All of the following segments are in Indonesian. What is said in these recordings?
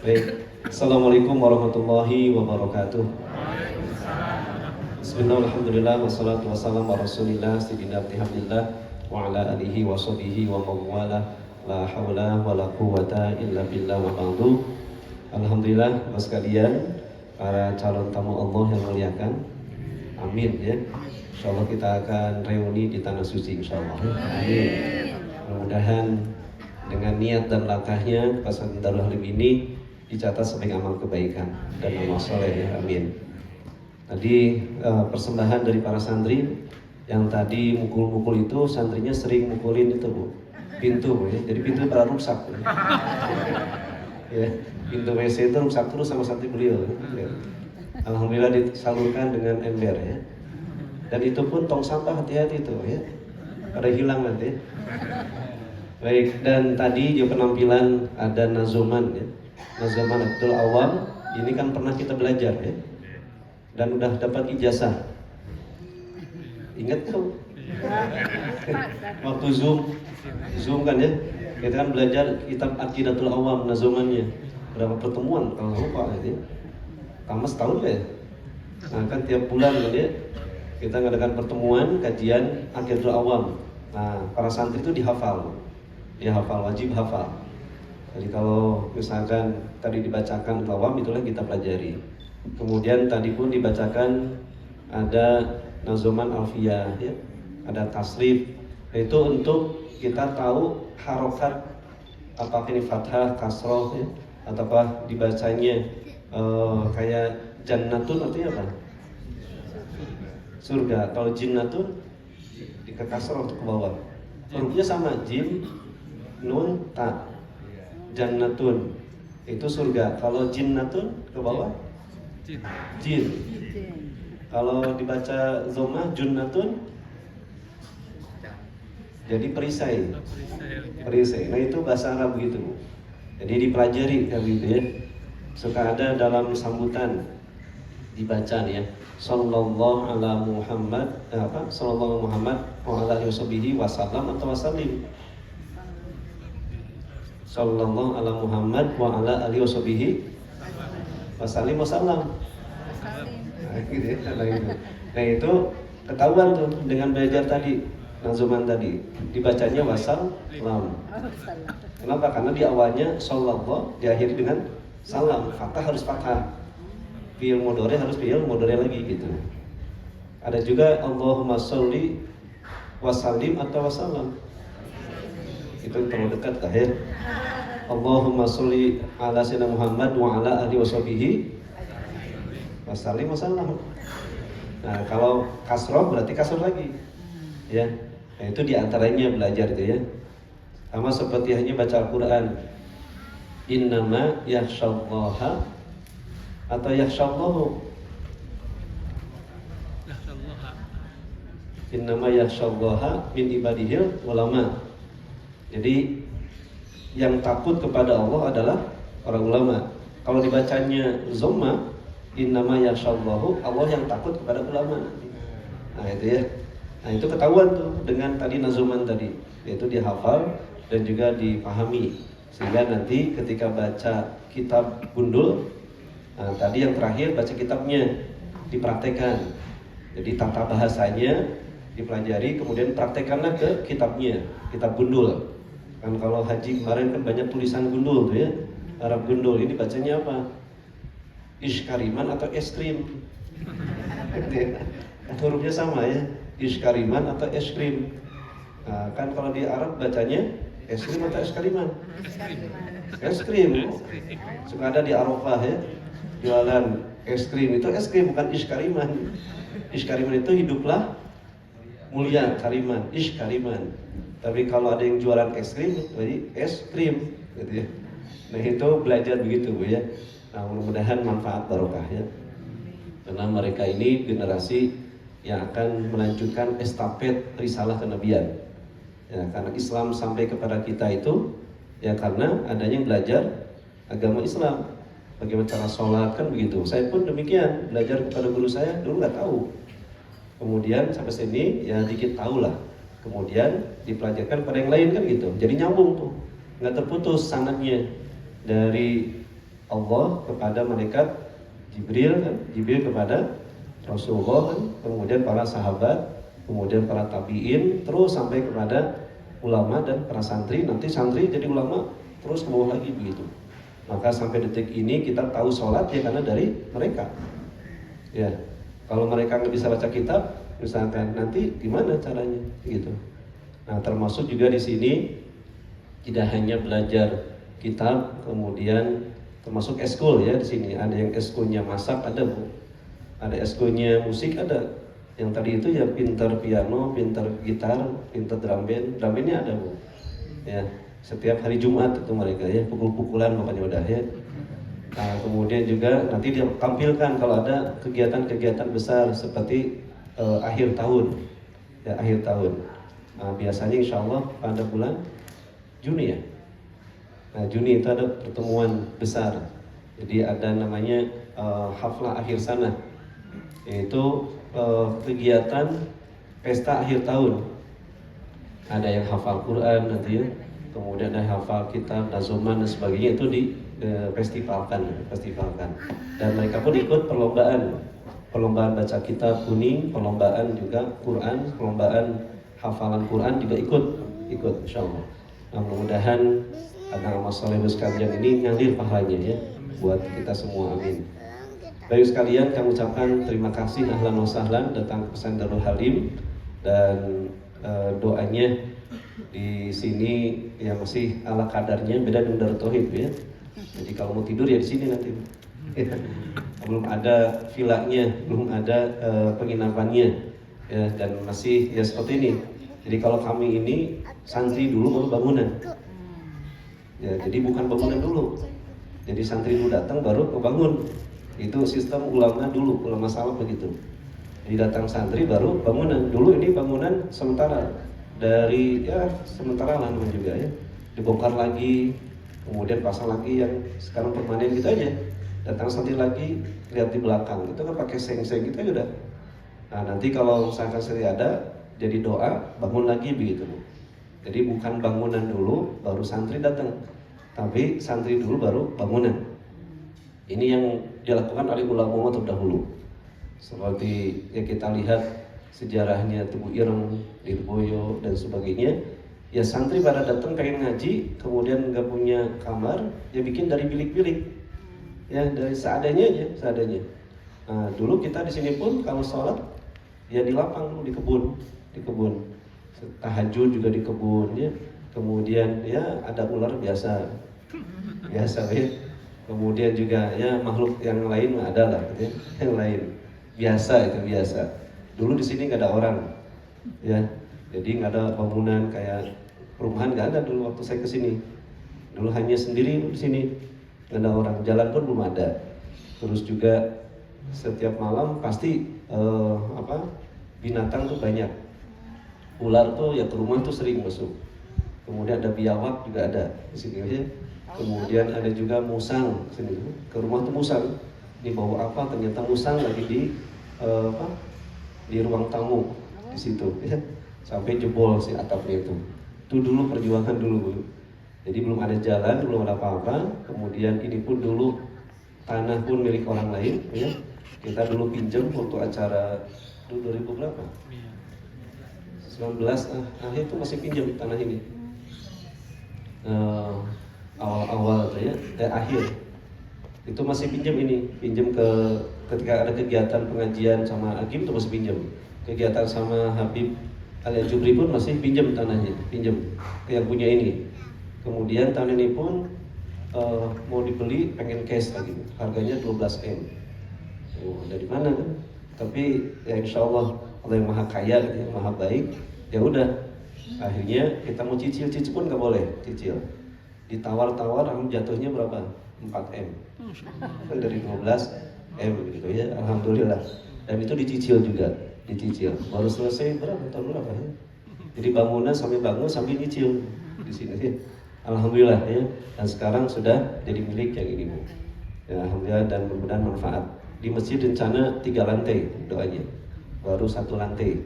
Baik, Assalamualaikum warahmatullahi wabarakatuh. Bismillah, alhamdulillah, wassalatu wassalamu ala rasulillah sayyidina Abdillah wa ala alihi wa sahbihi wa mawala. La hawla wa la quwata illa billah wa ba'du. Alhamdulillah, Bapak sekalian, para calon tamu Allah yang muliakan. Amin ya. Insyaallah kita akan reuni di tanah suci insyaallah. Amin. Mudah-mudahan dengan niat dan langkahnya pesantren Darul Halim ini dicatat sebagai amal kebaikan dan amal soleh ya. Amin. Tadi persembahan dari para santri yang tadi mukul-mukul itu, santrinya sering mukulin itu Bu, pintu ya. Jadi pintu pada rusak ya. Pintu WC itu rusak terus sama santri beliau ya. Alhamdulillah disalurkan dengan ember ya. Dan itu pun tong sampah hati-hati itu ya, pada hilang nanti. Baik, dan tadi juga penampilan ada Nazoman ya, Nazoman Abdul Awam. Ini kan pernah kita belajar ya, dan udah dapat ijazah. Ingat tuh waktu zoom kan ya, kita kan belajar kitab Aqidatul Awam Nazomannya. Berapa pertemuan kalau lupa ya, tamas tahun ya. Nah kan tiap bulan kan ya, kita ngadakan pertemuan kajian Aqidatul Awam. Nah para santri itu dihafal, ya hafal, wajib hafal. Jadi kalau misalkan tadi dibacakan Awam, itulah kita pelajari. Kemudian tadi pun dibacakan ada Nazoman Alfiyah ya, ada tasrif. Itu untuk kita tahu harokat, apakah ini fathah, kasroh ya, ataukah dibacanya kayak jannatun artinya apa? Surga. Kalau jinnatun di kasroh untuk ke bawah. Hurufnya sama, jim, nun, ta. Jannatun itu surga. Kalau jinnatun ke bawah jin. Kalau dibaca zomah junnatun jadi perisai. Perisai. Nah itu bahasa Arab gitu. Jadi dipelajari kayak gitu ya. Suka ada dalam sambutan dibaca nih ya. Sallallahu ala Muhammad Sallallahu Muhammad wa ala alihi wasallam atau wasallim. Sallallahu ala Muhammad wa ala alihi wasallim wasallam. Nah, gitu ya, nah itu ketahuan tuh dengan belajar tadi Nazuman tadi dibacanya wasallam. Kenapa? Karena di awalnya sallallahu, diakhiri dengan salam. Fathah harus fathah, fi'il mudhari harus fi'il mudhari lagi gitu. Ada juga Allahumma sholli wasallim atau wasallam. Itu terlalu dekat kah ya? Allahumma sholli ala sayyidina Muhammad wa ala alihi washabihi wasallim wasallam. Nah, kalau kasroh berarti kasroh lagi. Ya. Nah, itu diantaranya belajar itu ya. Sama seperti hanya baca Al-Qur'an. Innama yakhshallaha atau yakhshallahu. Innama yakhshallaha min ibadihil ulama. Jadi yang takut kepada Allah adalah para ulama. Kalau dibacanya zomma, innama yakhshallahu, Allah yang takut kepada ulama. Nah itu ya. Nah itu ketahuan tuh dengan tadi nazuman tadi, yaitu dihafal dan juga dipahami, sehingga nanti ketika baca kitab gundul, nah tadi yang terakhir baca kitabnya dipraktekkan. Jadi tata bahasanya dipelajari, kemudian praktekkanlah ke kitabnya, kitab gundul. Kan kalau haji kemarin kan banyak tulisan gundul tuh ya, Arab gundul. Ini bacanya apa? Iskariman atau es krim? Hurufnya sama ya, iskariman atau es krim. Nah, kan kalau di Arab bacanya es krim atau eskariman? Es krim. Suka ada di Arafah ya, jualan es krim. Itu es krim bukan iskariman. Iskariman itu hiduplah mulia, kariman, iskariman. Tapi kalau ada yang jualan es krim, jadi es krim, gitu ya. Nah itu belajar begitu Bu ya. Nah mudah-mudahan manfaat barokah ya. Karena mereka ini generasi yang akan melanjutkan estafet risalah kenabian. Ya, karena Islam sampai kepada kita itu ya karena adanya belajar agama Islam. Bagaimana cara sholat kan begitu. Saya pun demikian, belajar kepada guru saya dulu nggak tahu. Kemudian sampai sini ya dikit tahu lah. Kemudian dipelajarkan pada yang lain kan gitu. Jadi nyambung tuh, nggak terputus sanadnya. dari Allah kepada malaikat Jibril kan? Jibril kepada Rasulullah kan? Kemudian para sahabat, kemudian para tabi'in, terus sampai kepada ulama dan para santri. Nanti santri jadi ulama, terus ke bawah lagi begitu. Maka sampai detik ini kita tahu sholat ya karena dari mereka. Ya, kalau mereka nggak bisa baca kitab, misalkan nanti gimana caranya gitu. Nah, termasuk juga di sini tidak hanya belajar kitab, kemudian termasuk eskul ya di sini. Ada yang eskulnya masak, ada Bu. Ada eskulnya musik, ada. Yang tadi itu ya pintar piano, pintar gitar, pintar drum band. Drum bandnya ada Bu. Ya, setiap hari Jumat itu mereka ya pukul-pukulan pokoknya udah ya. Nah, kemudian juga nanti dia tampilkan kalau ada kegiatan-kegiatan besar seperti akhir tahun, ya akhir tahun. Nah, biasanya insya Allah pada bulan Juni ya. Nah, Juni itu ada pertemuan besar. Jadi ada namanya haflah akhir sana, yaitu kegiatan pesta akhir tahun. Ada yang hafal Quran nanti ya, kemudian ada hafal kitab, nazuman dan sebagainya itu di festivalkan. Dan mereka pun ikut perlombaan baca kitab kuning, perlombaan juga Quran, perlombaan hafalan Quran juga ikut insyaallah. Nah, mudah-mudahan anak masalah sekalian ini ngalir pahalanya ya buat kita semua, amin. Baik sekalian, kami ucapkan terima kasih ahlan wa sahlan datang ke pesantren Darul Halim, dan doanya di sini ya masih ala kadarnya, beda dengan Darut Tauhid ya. Jadi kalau mau tidur ya di sini nanti. Belum ada vilanya, belum ada penginapannya ya, dan masih ya seperti ini. Jadi kalau kami ini santri dulu baru bangunan. Ya, jadi bukan bangunan dulu. Jadi santri dulu datang baru kebangun. Itu sistem ulama dulu, ulama salaf begitu. Jadi datang santri baru bangunan. Dulu ini bangunan sementara dari ya sementara lah juga ya. Dibongkar lagi, kemudian pasang lagi yang sekarang permanen gitu aja. Datang santri lagi, lihat di belakang itu kan pakai seng-seng gitu aja udah. Nah, nanti kalau misalkan santri ada, jadi doa bangun lagi begitu. Jadi bukan bangunan dulu baru santri datang, tapi santri dulu baru bangunan. Ini yang dilakukan oleh ulama terdahulu. Seperti yang kita lihat sejarahnya Tebu Ireng, Lirboyo dan sebagainya. Ya santri pada datang pengen ngaji, kemudian nggak punya kamar, ya bikin dari bilik-bilik. Ya dari seadanya aja, seadanya. Nah, dulu kita di sini pun kalau sholat ya di lapang, di kebun. Tahajud juga di kebun ya. Kemudian ya ada ular biasa ya. Kemudian juga ya makhluk yang lain ada lah gitu ya. Yang lain biasa, itu biasa. Dulu di sini nggak ada orang ya, jadi nggak ada bangunan kayak perumahan, nggak ada dulu waktu saya kesini. Dulu hanya sendiri di sini, nggak ada orang, jalan pun belum ada. Terus juga setiap malam pasti binatang tuh banyak. Ular tuh ya ke rumah tuh sering masuk. Kemudian ada biawak juga ada di sini ya. Kemudian ada juga musang sini. Ke rumah tuh musang. Ini bau apa? Ternyata musang lagi di ruang tamu di situ ya. Sampai jebol si atapnya itu. Itu dulu perjuangan dulu. Jadi belum ada jalan, belum ada apa-apa. Kemudian ini pun dulu tanah pun milik orang lain ya. Kita dulu pinjam untuk acara dulu 2000 berapa? 19 akhir itu masih pinjam tanah ini. Awal-awal ya, akhir itu masih pinjam ketika ada kegiatan pengajian sama Agim itu masih pinjam. Kegiatan sama Habib Al-Jubri pun masih pinjam tanahnya, pinjam ke yang punya ini. Kemudian tahun ini pun mau dibeli, pengen cash lagi, harganya 12 M. Dari mana kan? Tapi ya insya Allah yang maha kaya, yang maha baik, ya udah. Akhirnya kita mau cicil pun nggak boleh cicil. Ditawar-tawar, jatuhnya berapa? 4 M. Dari 12 M gitu ya. Alhamdulillah. Dan itu dicicil juga, dicicil. Baru selesai berapa tahun berapa ya? Jadi bangunan sampai bangun sambil nyicil di sini ya. Alhamdulillah ya. Dan sekarang sudah jadi milik yang ini Bu. Ya, alhamdulillah, dan mudah-mudahan manfaat. Di masjid rencana 3 lantai doanya, baru 1 lantai.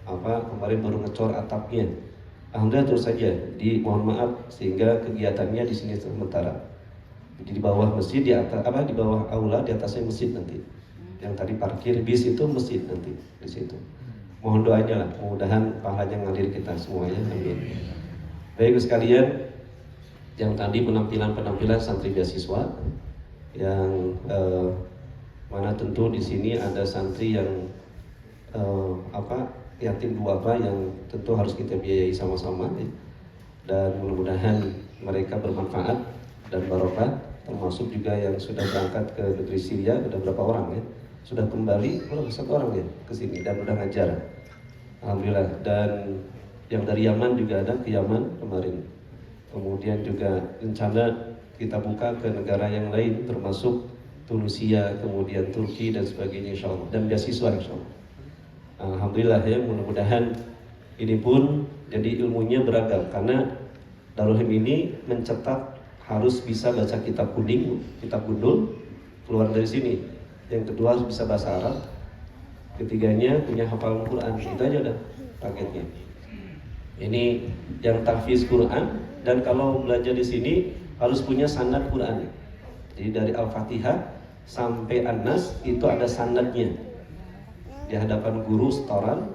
Kemarin baru ngecor atapnya. Alhamdulillah terus saja mohon maaf sehingga kegiatannya di sini sementara. Jadi di bawah masjid, di atas di bawah aula, di atasnya masjid nanti. Yang tadi parkir bis itu masjid nanti di situ. Mohon doanya lah, mudah-mudahan pahalanya ngalir kita semuanya. Amin. Baik sekalian, yang tadi penampilan santri beasiswa yang mana tentu di sini ada santri yang yatim duafa yang tentu harus kita biayai sama-sama ya. Dan mudah-mudahan mereka bermanfaat dan barokah, termasuk juga yang sudah berangkat ke negeri Syria, sudah berapa orang ya, sudah kembali, satu orang ya ke sini dan udah ngajar, alhamdulillah. Dan yang dari Yaman juga ada ke Yaman kemarin. Kemudian juga rencana kita buka ke negara yang lain, termasuk Tunisia, kemudian Turki dan sebagainya insyaallah, dan beasiswa insyaallah. Alhamdulillah ya, mudah-mudahan ini pun jadi ilmunya beragam, karena Darul Him ini mencetak harus bisa baca kitab kuning, kitab gundul, keluar dari sini. Yang kedua harus bisa bahasa Arab. Ketiganya punya hafalan Quran. Itu aja dah targetnya. Ini yang tahfiz Quran, dan kalau belajar di sini harus punya sanad Quran. Jadi dari Al-Fatihah sampai An-Nas itu ada sanadnya. Di hadapan guru setoran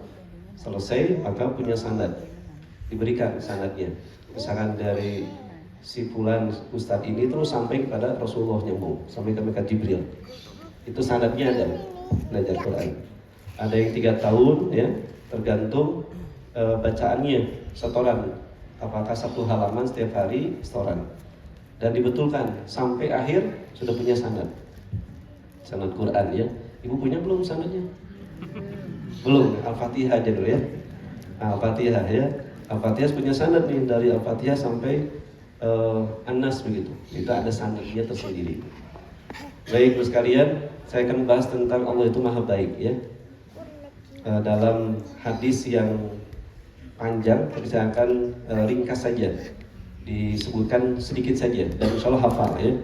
selesai maka punya sanad, diberikan sanadnya. Misalkan dari si fulan ustadz ini terus sampai kepada Rasulullah, nyambung sampai ke Malaikat Jibril, itu sanadnya ada belajar Quran. Ada yang 3 tahun ya, tergantung bacaannya setoran, apakah 1 halaman setiap hari setoran, dan dibetulkan sampai akhir sudah punya sanad Quran ya. Ibu punya belum sanadnya? Belum. Al-Fatihah aja dulu ya. Al-Fatihah ya. Al-Fatihah punya sanad nih, dari Al-Fatihah sampai An-Nas begitu. Itu ada sanadnya tersendiri. Baik Ibu sekalian, saya akan bahas tentang Allah itu maha baik ya. Dalam hadis yang panjang, tapi saya akan ringkas saja, disebutkan sedikit saja dan insya Allah hafal ya.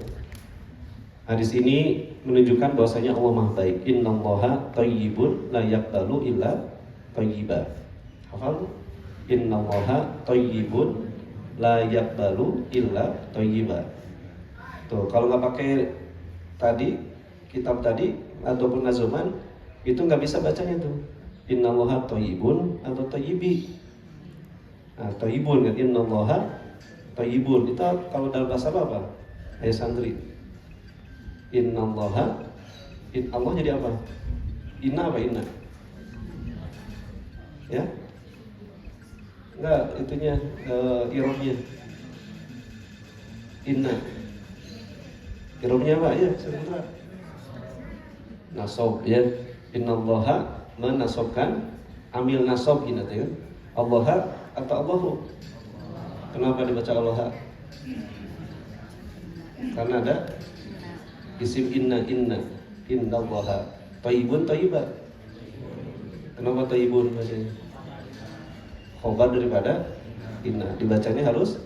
Hadis ini menunjukkan bahwasanya Allah maha baik. Innallaha thayyibun la yaqbalu illa thayyiba. Hafal? Innallaha thayyibun la yaqbalu illa thayyiba. Tuh, kalau nggak pakai tadi kitab tadi ataupun nazuman itu nggak bisa bacanya tuh. Innallaha thayyibun atau thayyibi. Nah, thayyibun kan, innallaha thayyibun. Itu kalau dalam bahasa apa? Ayat santri. Innallaha, Allah jadi apa? Inna apa inna? Ya? Enggak, itunya irobnya. Inna. Irobnya apa? Ya, sebentar. Nasob ya. Innallaha menasobkan, amil nasob ini ya. Allaha atau Allahu. Kenapa dibaca Allaha? Karena ada isim inna innallaha thayyibun thayyiba. Kenapa thayyibun bacanya? Khobar daripada inna, dibacanya harus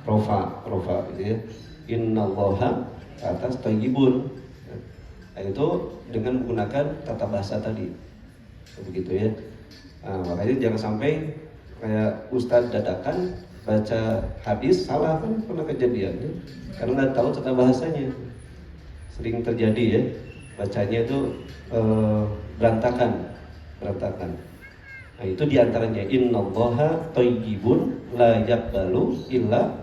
rofa gitu ya. Innallaha atas thayyibun. Nah, itu dengan menggunakan tata bahasa tadi. Begitu ya. Nah, makanya jangan sampai kayak ustadz dadakan baca hadis salah, kan pernah kejadian ya? Karena nggak tahu tata bahasanya, sering terjadi ya, bacanya itu berantakan. Nah itu diantaranya innallaha thayyibun la yaqbalu illa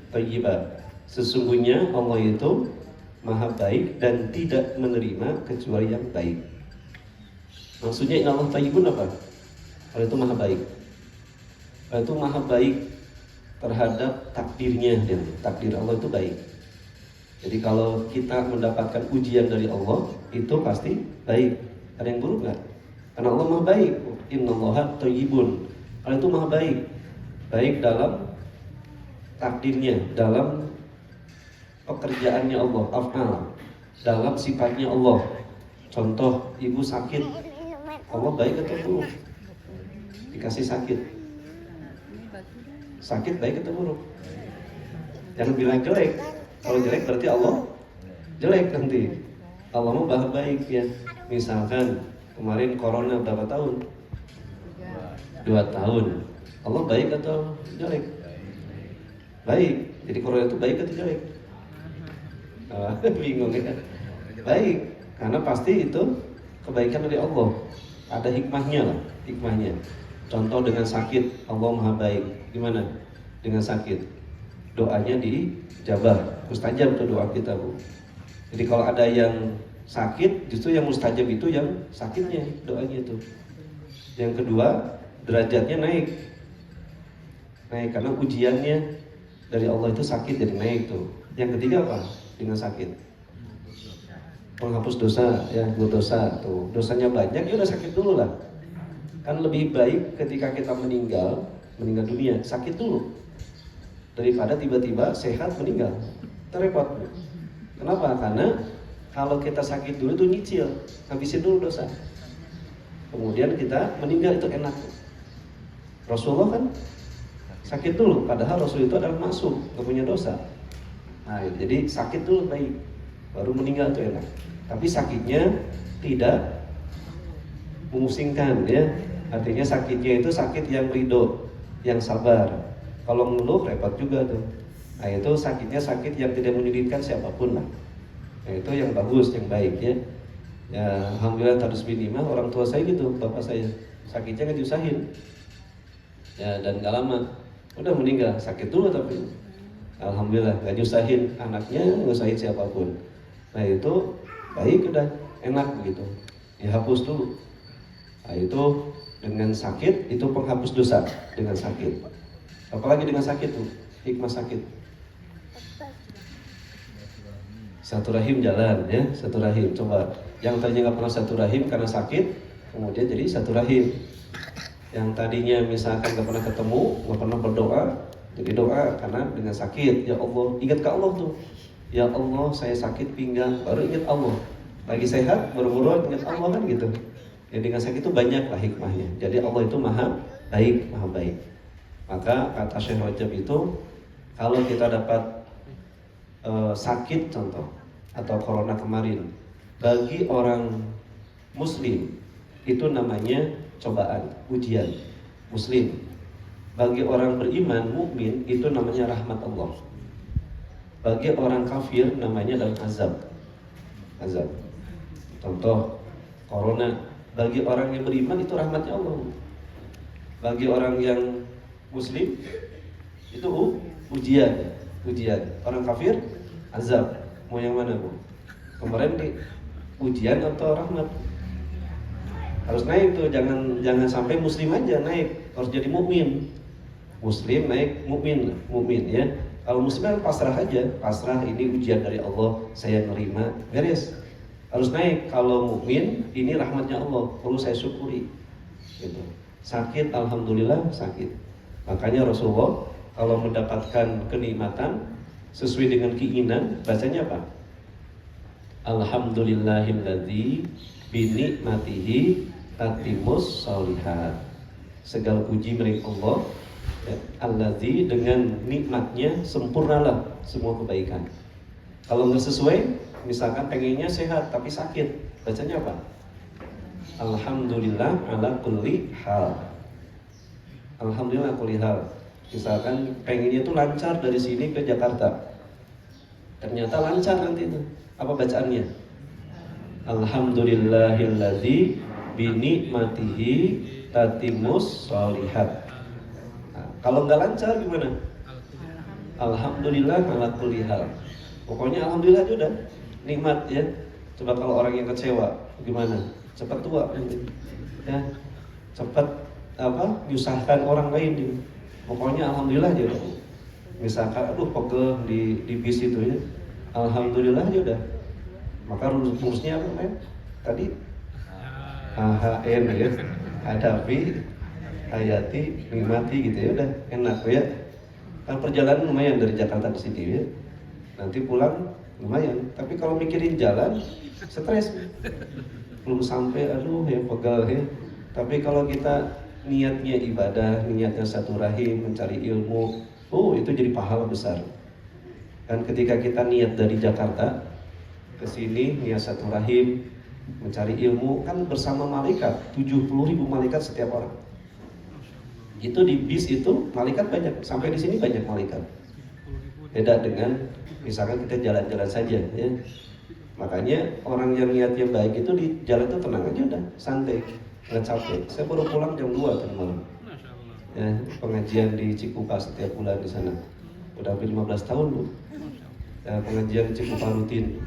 thayyiba. Sesungguhnya Allah itu maha baik dan tidak menerima kecuali yang baik. Maksudnya innallaha thayyibun apa? Allah itu maha baik. Allah itu maha baik terhadap takdirnya, dan takdir Allah itu baik. Jadi kalau kita mendapatkan ujian dari Allah itu pasti baik. Ada yang buruk nggak? Karena Allah maha baik. Innallaha thayyibun. Allah itu maha baik. Baik dalam takdirnya, dalam pekerjaannya Allah, af'al, dalam sifatnya Allah. Contoh, ibu sakit, Allah baik atau buruk? Dikasih sakit baik atau buruk? Jangan bilang jelek. Kalau jelek berarti Allah jelek nanti. Allah mah baik ya. Misalkan kemarin corona berapa tahun? 2 tahun. Allah baik atau jelek? Baik. Jadi corona itu baik atau jelek? Bingung ya. Baik, karena pasti itu kebaikan dari Allah. Ada hikmahnya lah, hikmahnya. Contoh dengan sakit, Allah Maha baik. Gimana? Dengan sakit, doanya dijabah, mustajab tuh doa kita, Bu. Jadi kalau ada yang sakit, justru yang mustajab itu yang sakitnya, doanya itu. Yang kedua, derajatnya naik, karena ujiannya dari Allah itu sakit jadi naik tuh. Yang ketiga apa? Dengan sakit, menghapus dosa, ya, dosa tuh. Dosanya banyak, ya udah sakit dulu lah. Kan lebih baik ketika kita meninggal dunia, sakit dulu daripada tiba-tiba sehat meninggal. Terrepot. Kenapa? Karena kalau kita sakit dulu tuh nyicil, habisin dulu dosa. Kemudian kita meninggal itu enak. Rasulullah kan sakit dulu, padahal Rasul itu adalah maksum, gak punya dosa. Nah, jadi sakit dulu baik, baru meninggal itu enak. Tapi sakitnya tidak memusingkan, ya. Artinya sakitnya itu sakit yang ridho, yang sabar. Kalau ngeluh repot juga tuh. Nah, itu sakitnya sakit yang tidak menyulitkan siapapun lah. Nah, itu yang bagus, yang baik, ya. Ya, alhamdulillah harus minimal orang tua saya gitu, bapak saya sakitnya nggak diusahin. Ya, dan gak lama udah meninggal, sakit dulu tapi alhamdulillah nggak nyusahin anaknya, nyusahin siapapun. Nah, itu baik, udah enak begitu. Dihapus dulu. Nah, itu dengan sakit itu penghapus dosa dengan sakit. Apalagi dengan sakit tuh, hikmah sakit. Satu rahim jalan, ya, satu rahim. Coba yang tadinya nggak pernah satu rahim karena sakit, kemudian jadi satu rahim. Yang tadinya misalkan nggak pernah ketemu, nggak pernah berdoa, jadi doa karena dengan sakit. Ya Allah, ingat ke Allah tuh. Ya Allah, saya sakit pinggang, baru ingat Allah. Lagi sehat, baru ingat Allah, kan gitu. Ya, dengan sakit itu banyaklah hikmahnya. Jadi Allah itu maha baik, maha baik. Maka kata Syekh Rajab itu, kalau kita dapat sakit contoh atau corona kemarin, bagi orang muslim itu namanya cobaan, ujian. Muslim. Bagi orang beriman, mukmin, itu namanya rahmat Allah. Bagi orang kafir namanya adalah azab. Azab. Contoh corona, bagi orang yang beriman itu rahmatnya Allah. Bagi orang yang muslim itu ujian, ujian. Orang kafir azab. Mau yang mana, Bu? Kemarin di ujian atau rahmat? Harus naik tuh, jangan sampai muslim aja naik, harus jadi mukmin. Muslim naik, mukmin, ya. Kalau muslim kan pasrah aja, pasrah, ini ujian dari Allah, saya nerima, beres. Harus naik. Kalau mukmin, ini rahmatnya Allah, perlu saya syukuri. Gitu. Sakit, alhamdulillah sakit. Makanya Rasulullah kalau mendapatkan kenikmatan sesuai dengan keinginan, bacanya apa? Alhamdulillahilladzi binikmatihi tatimus sholihat. Segala puji milik Allah, ya, alladzi, dengan nikmatnya sempurnalah semua kebaikan. Kalau nggak sesuai, misalkan pengennya sehat tapi sakit, bacanya apa? Alhamdulillah ala kulli hal. Alhamdulillah ala kulli hal. Misalkan pengennya itu lancar dari sini ke Jakarta, ternyata lancar nanti itu. Apa bacaannya? Alhamdulillahilladzi binikmatihi tatimus sholihat. Nah, kalau nggak lancar gimana? Alhamdulillah ala kulli hal. Pokoknya alhamdulillah aja udah nikmat, ya. Coba kalau orang yang kecewa gimana? Cepat tua, ya. Cepat nyusahkan orang lain, ya. Pokoknya alhamdulillah aja udah. Misalkan aduh pegel di bis itu, ya. Alhamdulillah aja udah. Maka rumusnya apa, men? Tadi AHN, ya. Hadapi, hayati, nikmati, gitu, ya udah enak, ya. Kan perjalanan lumayan dari Jakarta ke sini, ya. Nanti pulang lumayan. Tapi kalau mikirin jalan, stres. Belum sampai, aduh ya pegal, ya. Tapi kalau kita niatnya ibadah, niatnya satu rahim, mencari ilmu, itu jadi pahala besar. Dan ketika kita niat dari Jakarta ke sini, niat satu rahim, mencari ilmu, kan bersama malaikat, 70.000 malaikat setiap orang. Itu di bis itu malaikat banyak, sampai di sini banyak malaikat. Beda dengan misalkan kita jalan-jalan saja ya. Makanya orang yang niatnya baik itu di jalan itu tenang aja udah, santai, nggak capek. Saya baru pulang jam 2 tadi malam. Ya, pengajian di Cikupa setiap bulan di sana. Udah hampir 15 tahun Bu. Ya, pengajian di Cikupa rutin.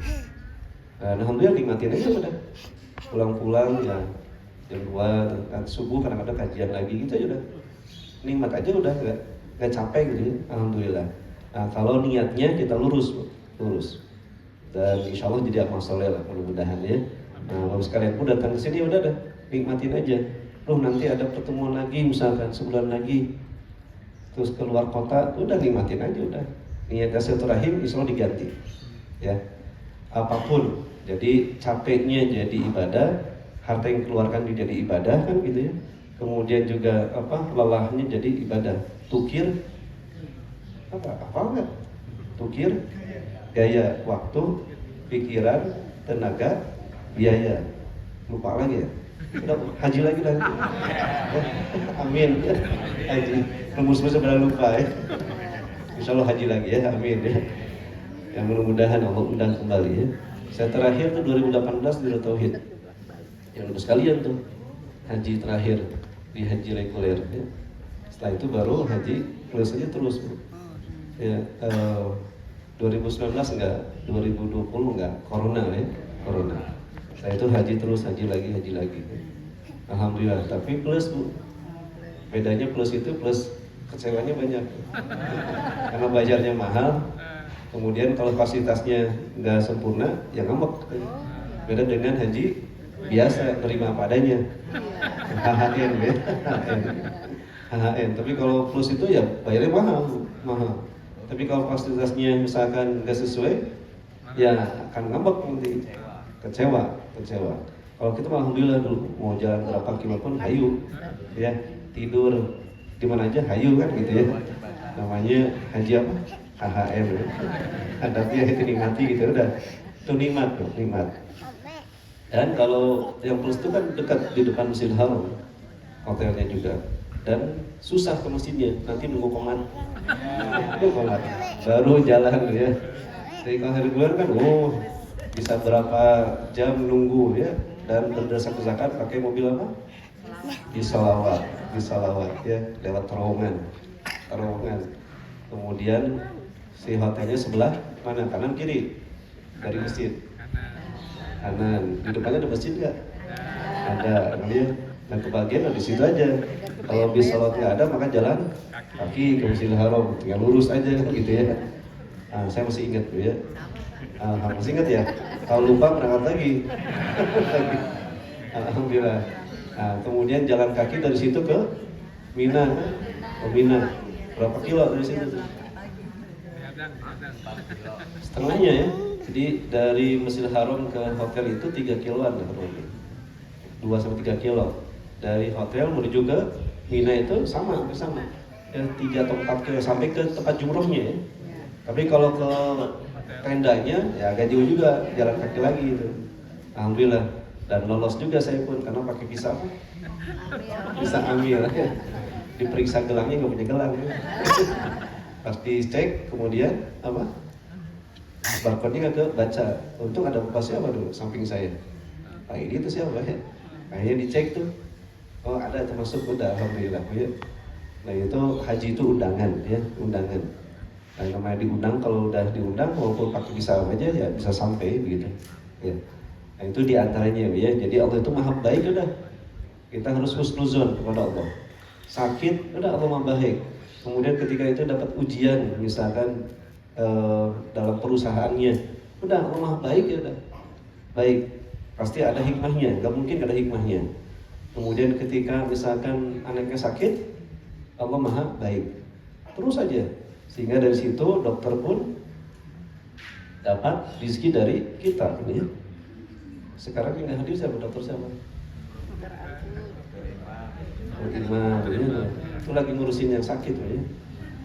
Nah, alhamdulillah nikmatin aja udah. Pulang-pulang ya jam 2 kan subuh kadang-kadang kajian lagi gitu aja udah. Nikmat aja udah, nggak capek gitu ya. Alhamdulillah. Nah, kalau niatnya kita lurus dan insya Allah jadi amal soleh lah mudah-mudahan ya. Nah, kalau sekalian pun datang ke sini udah nikmatin aja. Loh nanti ada pertemuan lagi misalkan sebulan lagi, terus keluar kota, udah nikmatin aja udah. Niat silaturahim insya Allah diganti. Ya, apapun. Jadi capeknya jadi ibadah, harta yang keluarkan jadi ibadah kan gitu ya. Kemudian juga lelahnya jadi ibadah. Tukir apa enggak? Tukir gaya waktu, pikiran, tenaga, biaya. Lupa lagi ya. Udah haji lagi lah. Amin. Haji. Rumus-rumus sudah lupa ya. Insya Allah haji lagi ya. Amin ya. Yang mudah-mudahan Allah undang kembali ya. Saya terakhir tuh 2018 di Tauhid. Yang lulus sekalian tuh haji terakhir di haji reguler ya. Setelah itu baru haji plus aja terus ya. 2019 enggak, 2020 enggak, corona ya, corona. Setelah itu haji terus, haji lagi. Alhamdulillah, tapi plus Bu. Bedanya plus itu plus kecewanya banyak. Karena bayarnya mahal. Kemudian kalau fasilitasnya nggak sempurna, ya ngambek. Beda dengan haji biasa, terima apa adanya. HHN ya, HHN. Tapi kalau plus itu ya bayarnya mahal. Tapi kalau fasilitasnya misalkan nggak sesuai, ya akan ngambek nanti, kecewa. Kalau kita alhamdulillah dulu mau jalan berapa kilo pun hayu, ya tidur di mana aja hayu kan gitu ya. Namanya haji apa? HHM ya. Hadapnya itu nikmati gitu udah. Itu nikmat. Dan kalau yang plus itu kan dekat di depan Masjidil Haram, hotelnya juga. Dan susah ke masjidnya, nanti nunggu komat. Baru jalan ya. Dari kalau hari bulan kan, bisa berapa jam nunggu ya. Dan berdasar zakat pakai mobil apa? Bisolawat ya, lewat terowongan. Kemudian si hotelnya sebelah mana? Kanan kiri dari masjid. Kanan. Di depannya ada masjid nggak? Ada. Kemudian dan kebagian di situ aja. Kalau bis sholat nggak ada maka jalan kaki ke Masjidil Haram, tinggal lurus aja gitu ya. Nah, saya masih ingat tuh ya. Masih ingat ya. Kalau lupa berangkat lagi. Alhamdulillah. Nah, kemudian jalan kaki dari situ ke Mina. Berapa kilo dari situ? Setengahnya ya. Jadi dari Masjidil Haram ke hotel itu 3 kiloan kurang lebih. 2-3 kilo. Dari hotel menuju ke Mina itu sama. Ya, 3 atau 4 kilo sampai ke tempat jumrohnya ya. Tapi kalau ke tendanya ya agak jauh juga, jalan kaki lagi itu. Alhamdulillah. Dan lolos juga saya pun karena pakai visa amil ya. Diperiksa gelangnya nggak punya gelang ya. Pas dicek kemudian barcode-nya nggak kebaca. Untung ada bapak siapa dulu samping saya. Pak ini itu siapa ya? Akhirnya dicek tuh. Oh ada termasuk udah alhamdulillah ya. Nah itu haji itu undangan ya, undangan. Nah namanya diundang, kalau udah diundang walaupun pakai visa aja ya bisa sampai begitu. Ya. Nah itu diantaranya ya. Jadi Allah itu maha baik udah. Kita harus husnuzon kepada Allah. Sakit udah Allah maha baik. Kemudian ketika itu dapat ujian misalkan dalam perusahaannya, udah Allah maha baik ya udah. Baik. Pasti ada hikmahnya, nggak mungkin ada hikmahnya. Kemudian ketika misalkan anaknya sakit, Allah maha baik. Terus saja. Sehingga dari situ dokter pun dapat rezeki dari kita. Ya. Sekarang yang hadir siapa? Dokter siapa? Imam. Ya. Itu lagi ngurusin yang sakit. Ya.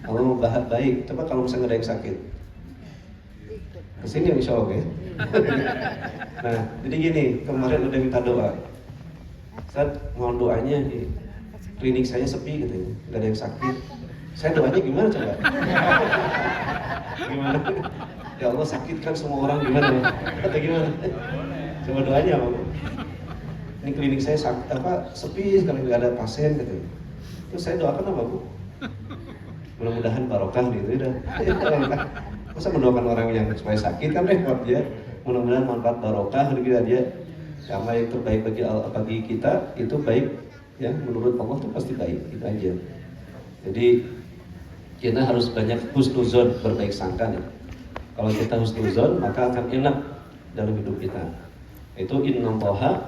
Allah mau baik. Coba kalau misalnya ada yang sakit. Kesini insya Allah ya. Nah, jadi gini, kemarin udah minta doa. Ustaz, mohon doanya klinik saya sepi katanya, nggak ada yang sakit. Saya doanya gimana coba? Gimana? Ya Allah sakitkan semua orang gimana ya? Atau gimana? Coba doanya apa? Ini klinik saya sepi sekali, nggak ada pasien katanya. Terus saya doakan apa Bu? Mudah-mudahan barokah gitu udah. Masa mendoakan orang yang supaya sakit kan repot ya. Mudah-mudahan manfaat barokah gitu dia. Karena yang terbaik bagi kita itu baik ya, menurut Allah itu pasti baik, itu aja. Jadi kita harus banyak husnuzon, berbaik sangka nih. Kalau kita husnuzon maka akan enak dalam hidup kita. Itu innallaha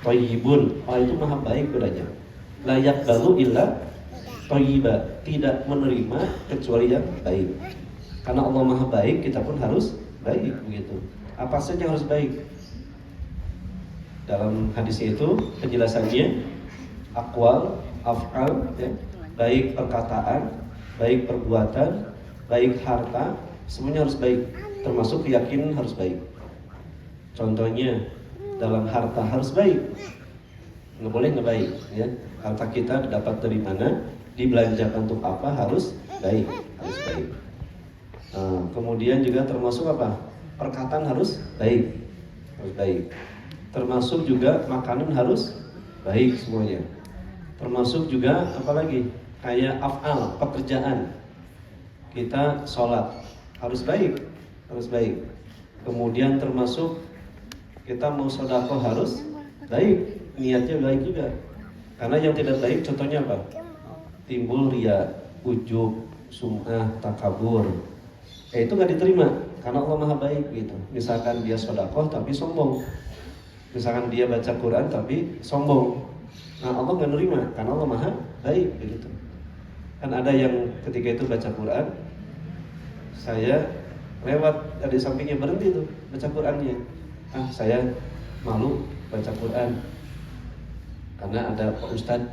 thayyibun. Allah itu maha baik padanya. La yaqbalu illa thayyiba, tidak menerima kecuali yang baik. Karena Allah maha baik, kita pun harus baik begitu. Apa saja harus baik. Dalam hadis itu penjelasannya aqwal, af'al ya, baik perkataan, baik perbuatan, baik harta, semuanya harus baik, termasuk keyakinan harus baik. Contohnya dalam harta harus baik, nggak boleh nggak baik ya. Harta kita dapat dari mana, dibelanjakan untuk apa, harus baik, harus baik. Kemudian juga termasuk apa, perkataan harus baik, harus baik. Termasuk juga makanan harus baik semuanya. Termasuk juga apalagi kayak af'al, pekerjaan. Kita sholat harus baik, harus baik. Kemudian termasuk kita mau sedekah harus baik, niatnya baik juga. Karena yang tidak baik contohnya apa? Timbul riya, ujub, sum'ah, takabur. Itu nggak diterima karena Allah maha baik gitu. Misalkan dia sedekah tapi sombong. Misalkan dia baca Quran tapi sombong. Nah Allah nggak nerima karena Allah maha baik begitu. Kan ada yang ketika itu baca Quran, saya lewat dari sampingnya berhenti tuh baca Qurannya. Saya malu baca Quran karena ada Pak Ustadz.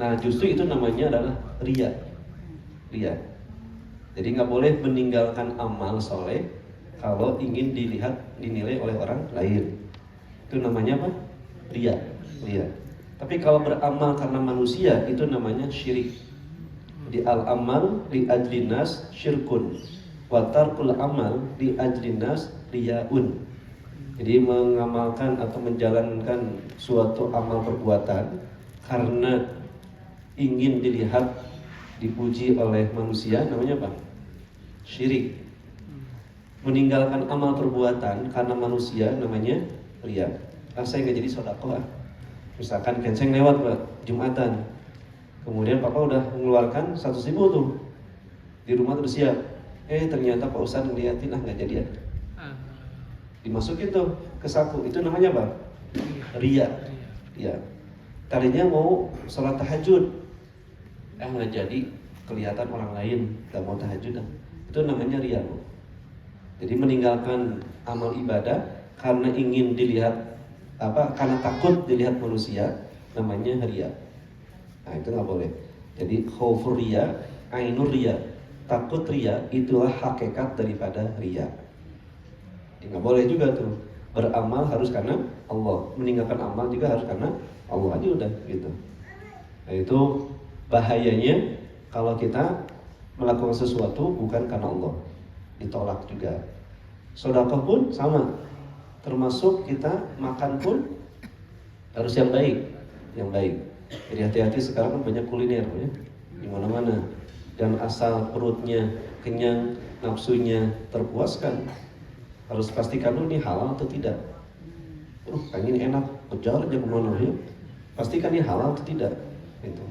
Nah justru itu namanya adalah riya. Riya. Jadi nggak boleh meninggalkan amal soleh kalau ingin dinilai oleh orang lain. Itu namanya apa? Riya. Riya. Tapi kalau beramal karena manusia itu namanya syirik. Di al-amal li ajlinas syirkun wa tarkul amal li ajlinas riyaun. Jadi mengamalkan atau menjalankan suatu amal perbuatan karena ingin dilihat, dipuji oleh manusia, namanya apa? Syirik. Meninggalkan amal perbuatan karena manusia namanya riya. Saya nggak jadi sedekah. Misalkan kenceng lewat Pak, Jumatan. Kemudian Papa udah mengeluarkan 100.000 tuh. Di rumah terus siap. Ternyata Pak Ustadz ngeliatin nggak jadi ya. Dimasukin tuh ke saku. Itu namanya apa? Riya. Ya. Tadinya mau sholat tahajud. Nggak jadi, kelihatan orang lain nggak mau tahajud. Itu namanya riya. Jadi meninggalkan amal ibadah karena ingin dilihat karena takut dilihat manusia, namanya riya. Nah itu nggak boleh. Jadi khaufur riya, ainur riya, takut riya itulah hakikat daripada riya. Nggak boleh juga tuh beramal harus karena Allah, meninggalkan amal juga harus karena Allah aja udah gitu. Nah itu bahayanya kalau kita melakukan sesuatu bukan karena Allah, ditolak juga. Sedekah pun sama, termasuk kita makan pun harus yang baik, yang baik. Jadi hati-hati sekarang kan banyak kuliner ya, di mana-mana. Dan asal perutnya kenyang, nafsunya terpuaskan, harus pastikan dulu ini halal atau tidak. Ini enak, kejar aja kemana ya. Pastikan ini halal atau tidak. Gitu.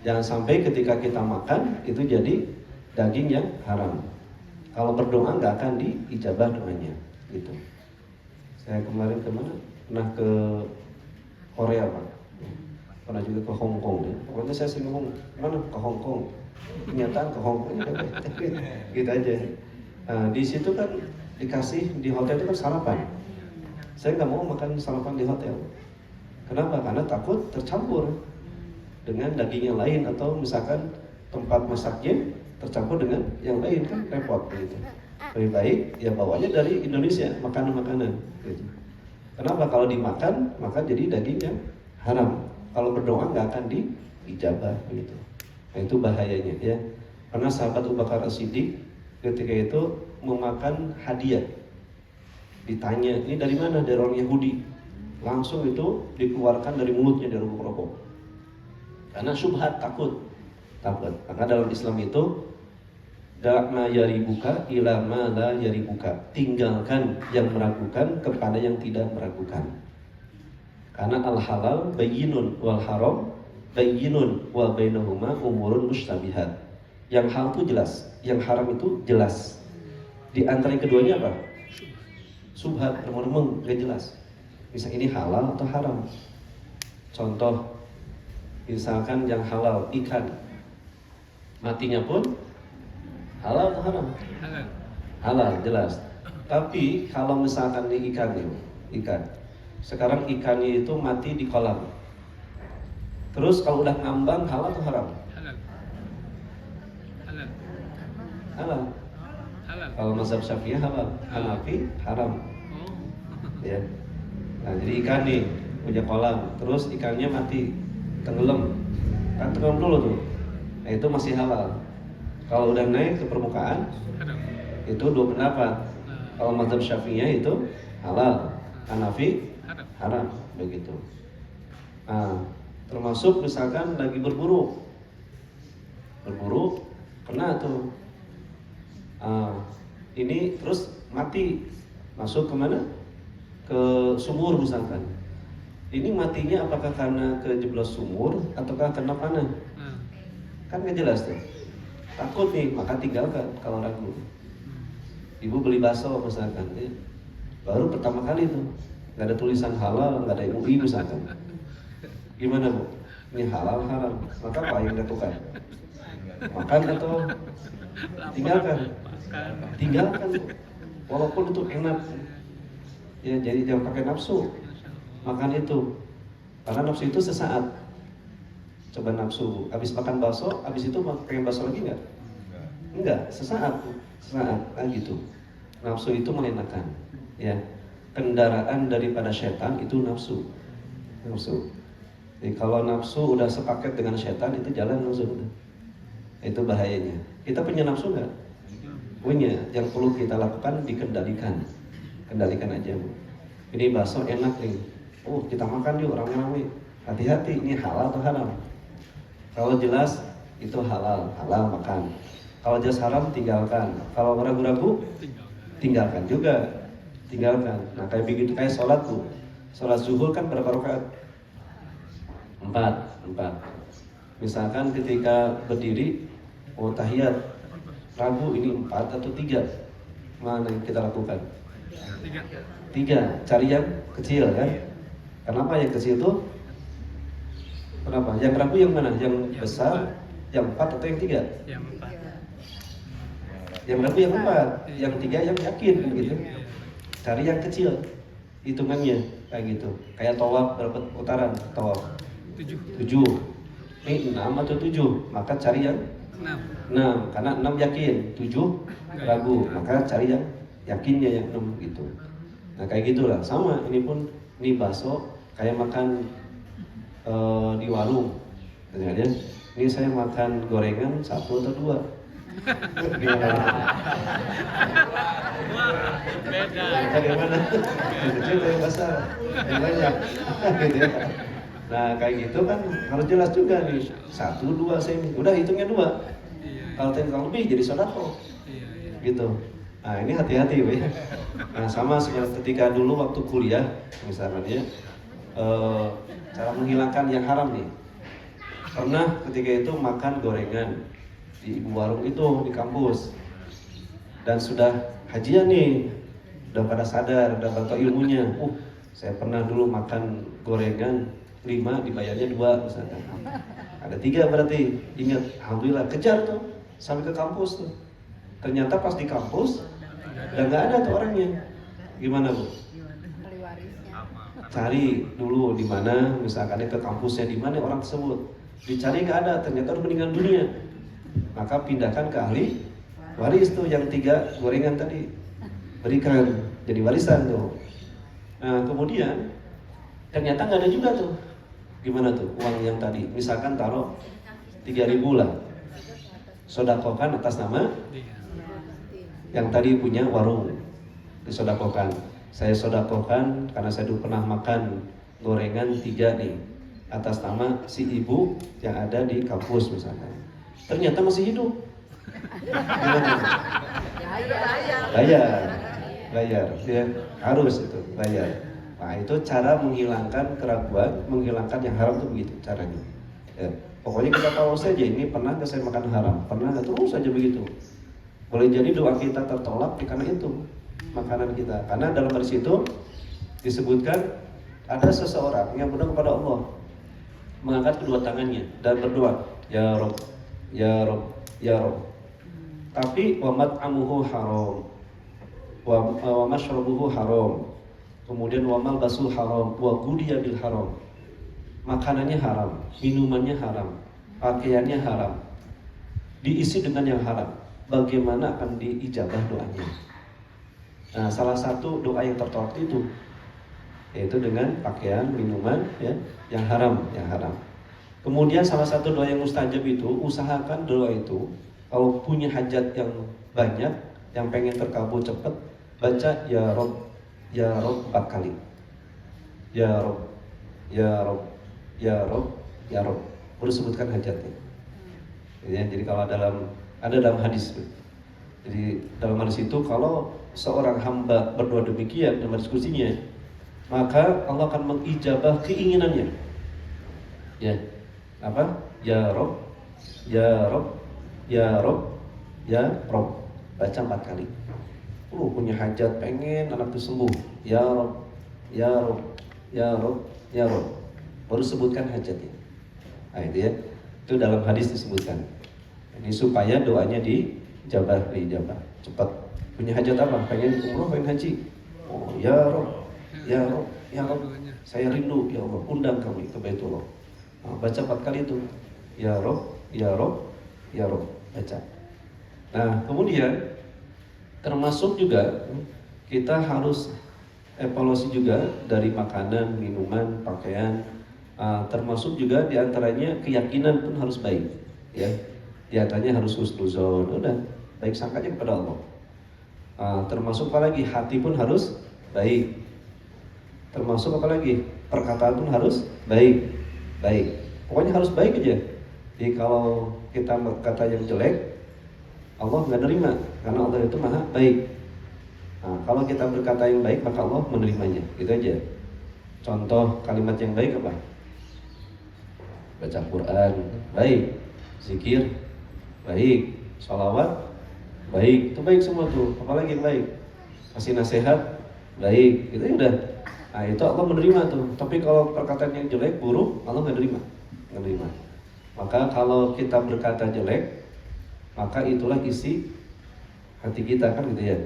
Jangan sampai ketika kita makan itu jadi daging yang haram. Kalau berdoa nggak akan diijabah doanya. Gitu. Saya kemarin kemana? Pernah ke Korea Pak. Pernah juga ke Hong Kong ya. Pokoknya saya sering ngomong, mana ke Hong Kong. Kenyataan ke Hong Kong gitu aja. Nah, di situ kan dikasih di hotel itu kan sarapan. Saya nggak mau makan sarapan di hotel. Kenapa? Karena takut tercampur dengan daging yang lain atau misalkan tempat masaknya tercampur dengan yang lain kan repot gitu. Lebih baik ya bawanya dari Indonesia makanan-makanan gitu. Kenapa? Kalau dimakan maka jadi daging yang haram. Kalau berdoa nggak akan ijabah begitu. Nah itu bahayanya ya. Karena sahabat Abu Bakar As-Siddiq ketika itu memakan hadiah, ditanya ini dari mana, dari orang Yahudi, langsung itu dikeluarkan dari mulutnya dari lubuk rokok. Karena syubhat, takut. Maka dalam Islam itu da'ma yaribuka ila ma la yaribuka, tinggalkan yang meragukan kepada yang tidak meragukan. Karena al-halal bayyinun wal haram bayyinun wa bainahuma umurun mustabihat. Yang halal itu jelas, yang haram itu jelas. Di antara keduanya apa? Subhat, remeng-remeng, gak jelas. Misal ini halal atau haram. Contoh, misalkan yang halal ikan, matinya pun halal atau haram? Halal, jelas. Tapi kalau misalkan ini ikan, sekarang ikannya itu mati di kolam. Terus kalau udah ngambang, halal atau haram? Halal. Kalau mazhab Syafi'i halal, Hanafi haram. Ya. Nah, jadi ikan nih punya kolam, terus ikannya mati, tenggelam. Kan tenggelam dulu tuh. Nah, itu masih halal. Kalau udah naik ke permukaan, itu dua pendapat. Kalau mazhab Syafi'i itu halal, Hanafi haram, begitu. Nah, termasuk misalkan lagi berburu, kena tuh. Ini terus mati, masuk kemana? Ke sumur misalkan. Ini matinya apakah karena kejeblos sumur ataukah kena panah? Kan gak jelas tuh. Takut nih, maka tinggalkan kalau ragu. Ibu beli bakso misalkan, baru pertama kali tuh, gak ada tulisan halal, gak ada MUI misalkan. Gimana bu? Ini halal haram, maka apa yang dilakukan? Makan atau tinggalkan? Tinggalkan, walaupun itu enak. Ya, jadi jangan pakai nafsu makan itu, karena nafsu itu sesaat. Coba nafsu, habis makan bakso, habis itu pengen bakso lagi nggak? Enggak, sesaat, nah gitu. Nafsu itu mengenakan, ya. Kendaraan daripada setan itu nafsu. Jadi kalau nafsu udah sepaket dengan setan, itu jalan nafsu. Itu bahayanya. Kita punya nafsu nggak? Punya. Yang perlu kita lakukan dikendalikan. Kendalikan aja bu. Ini bakso enak nih. Kita makan yuk rame-rame. Hati-hati, ini halal atau haram? Kalau jelas itu halal makan. Kalau jelas haram tinggalkan. Kalau ragu-ragu tinggalkan juga. Nah kayak begitu, kayak sholat bu. Sholat zuhur kan berapa rakaat? 4. Misalkan ketika berdiri, tahiyat, ragu ini 4 atau 3. Mana yang kita lakukan? 3. Cari yang kecil kan? Kenapa yang kecil itu? Kenapa? Yang ragu yang mana? Yang besar, yang 4 atau yang 3? Yang 4. Yang ragu yang 4, yang 3 yang yakin gitu. Cari yang kecil, hitungannya kayak gitu. Kayak tawaf berapa putaran? Tawaf 7. Ini 6 atau 7, maka cari yang 6. Karena 6 yakin, 7 ragu, maka cari yang yakinnya yang 6 gitu. Nah kayak gitulah, sama ini pun, ini bakso kayak makan di warung. Ternyata ini saya makan gorengan 1 atau 2. Beda. Bagaimana? Yang kecil yang besar, yang banyak. Gitu ya. Nah kayak gitu kan harus jelas juga nih, 1, 2 saya udah hitungnya 2. Kalau lebih jadi sodako. Gitu. Nah ini hati-hati ya. Nah sama seperti ketika dulu waktu kuliah misalnya ya, cara menghilangkan yang haram nih. Pernah ketika itu makan gorengan di ibu warung itu di kampus, dan sudah hajian nih, udah pada sadar, udah bantu ilmunya. Saya pernah dulu makan gorengan 5 dibayarnya 2 misalkan. Ada 3 berarti. Ingat, alhamdulillah kejar tuh sampai ke kampus tuh. Ternyata pas di kampus udah nggak ada tuh orangnya. Gimana bu? Cari dulu di mana, misalkan ke kampusnya di mana orang tersebut. Dicari nggak ada, ternyata udah meninggal dunia. Maka pindahkan ke ahli waris tuh yang 3 gorengan tadi, berikan jadi warisan tuh. Nah kemudian ternyata nggak ada juga tuh. Gimana tuh uang yang tadi? Misalkan taruh 3.000 lah. Sodakokan atas nama yang tadi punya warung. Disodakokan. Saya sodakokan karena saya dulu pernah makan gorengan 3 nih atas nama si ibu yang ada di kampus misalkan. Ternyata masih hidup. Gimana? Bayar, ya harus itu bayar. Nah itu cara menghilangkan keraguan, menghilangkan yang haram itu begitu caranya. Ya, pokoknya kita tahu saja ini pernah nggak saya makan haram, pernah nggak, terus saja begitu. Boleh jadi doa kita tertolak karena itu makanan kita. Karena dalam hadis itu disebutkan ada seseorang yang berdoa kepada Allah, mengangkat kedua tangannya dan berdoa, ya Rob, ya Rob, ya Rob. Tapi wa mat'amuhu haram, wa mashrabuhu haram, kemudian wa malbasu haram, wa ghudiya bil haram. Makanannya haram, minumannya haram, pakaiannya haram, diisi dengan yang haram. Bagaimana akan diijabah doanya? Nah, salah satu doa yang tertolak itu yaitu dengan pakaian, minuman ya, yang haram, yang haram. Kemudian salah satu doa yang mustajab itu, usahakan doa itu kalau punya hajat yang banyak, yang pengen terkabul cepat, baca ya Rob 4 kali. Ya Rob, ya Rob, ya Rob, ya Rob. Baru sebutkan hajatnya. Ya, jadi kalau ada dalam hadis. Jadi dalam hadis itu kalau seorang hamba berdoa demikian dalam diskusinya, maka Allah akan mengijabah keinginannya. Ya. Apa? Ya Rob, ya Rob, ya Rob, ya Rob. Baca 4 kali. Punya hajat pengen anak itu sembuh. Ya Rob, ya Rob, ya Rob, ya Rob. Baru sebutkan hajatnya. Nah itu ya. Itu dalam hadis disebutkan. Ini supaya doanya dijabah cepat. Punya hajat apa? Pengen umroh, pengen haji. Oh ya Rob, ya Rob, ya Rob. Saya rindu ya Allah, undang kami ke Baitullah. Nah, baca 4 kali itu. Ya Rob, ya Rob, ya Rob. Baca. Nah kemudian termasuk juga kita harus evaluasi juga dari makanan, minuman, pakaian. Termasuk juga diantaranya keyakinan pun harus baik. Ya, diantaranya harus husnuzon. Udah baik sangkanya kepada Allah. Termasuk apalagi hati pun harus baik. Termasuk apalagi perkataan pun harus baik. Pokoknya harus baik aja. Jadi kalau kita berkata yang jelek, Allah nggak nerima karena Allah itu maha baik. Nah, kalau kita berkata yang baik maka Allah menerimanya. Gitu aja. Contoh kalimat yang baik apa? Baca Quran baik, zikir baik, sholawat baik, itu baik semua tuh. Apalagi yang baik, kasih nasihat baik, itu udah. Nah itu Allah menerima tuh. Tapi kalau perkataan yang jelek, buruk, Allah nggak nerima. Maka kalau kita berkata jelek, maka itulah isi hati kita kan gitu ya.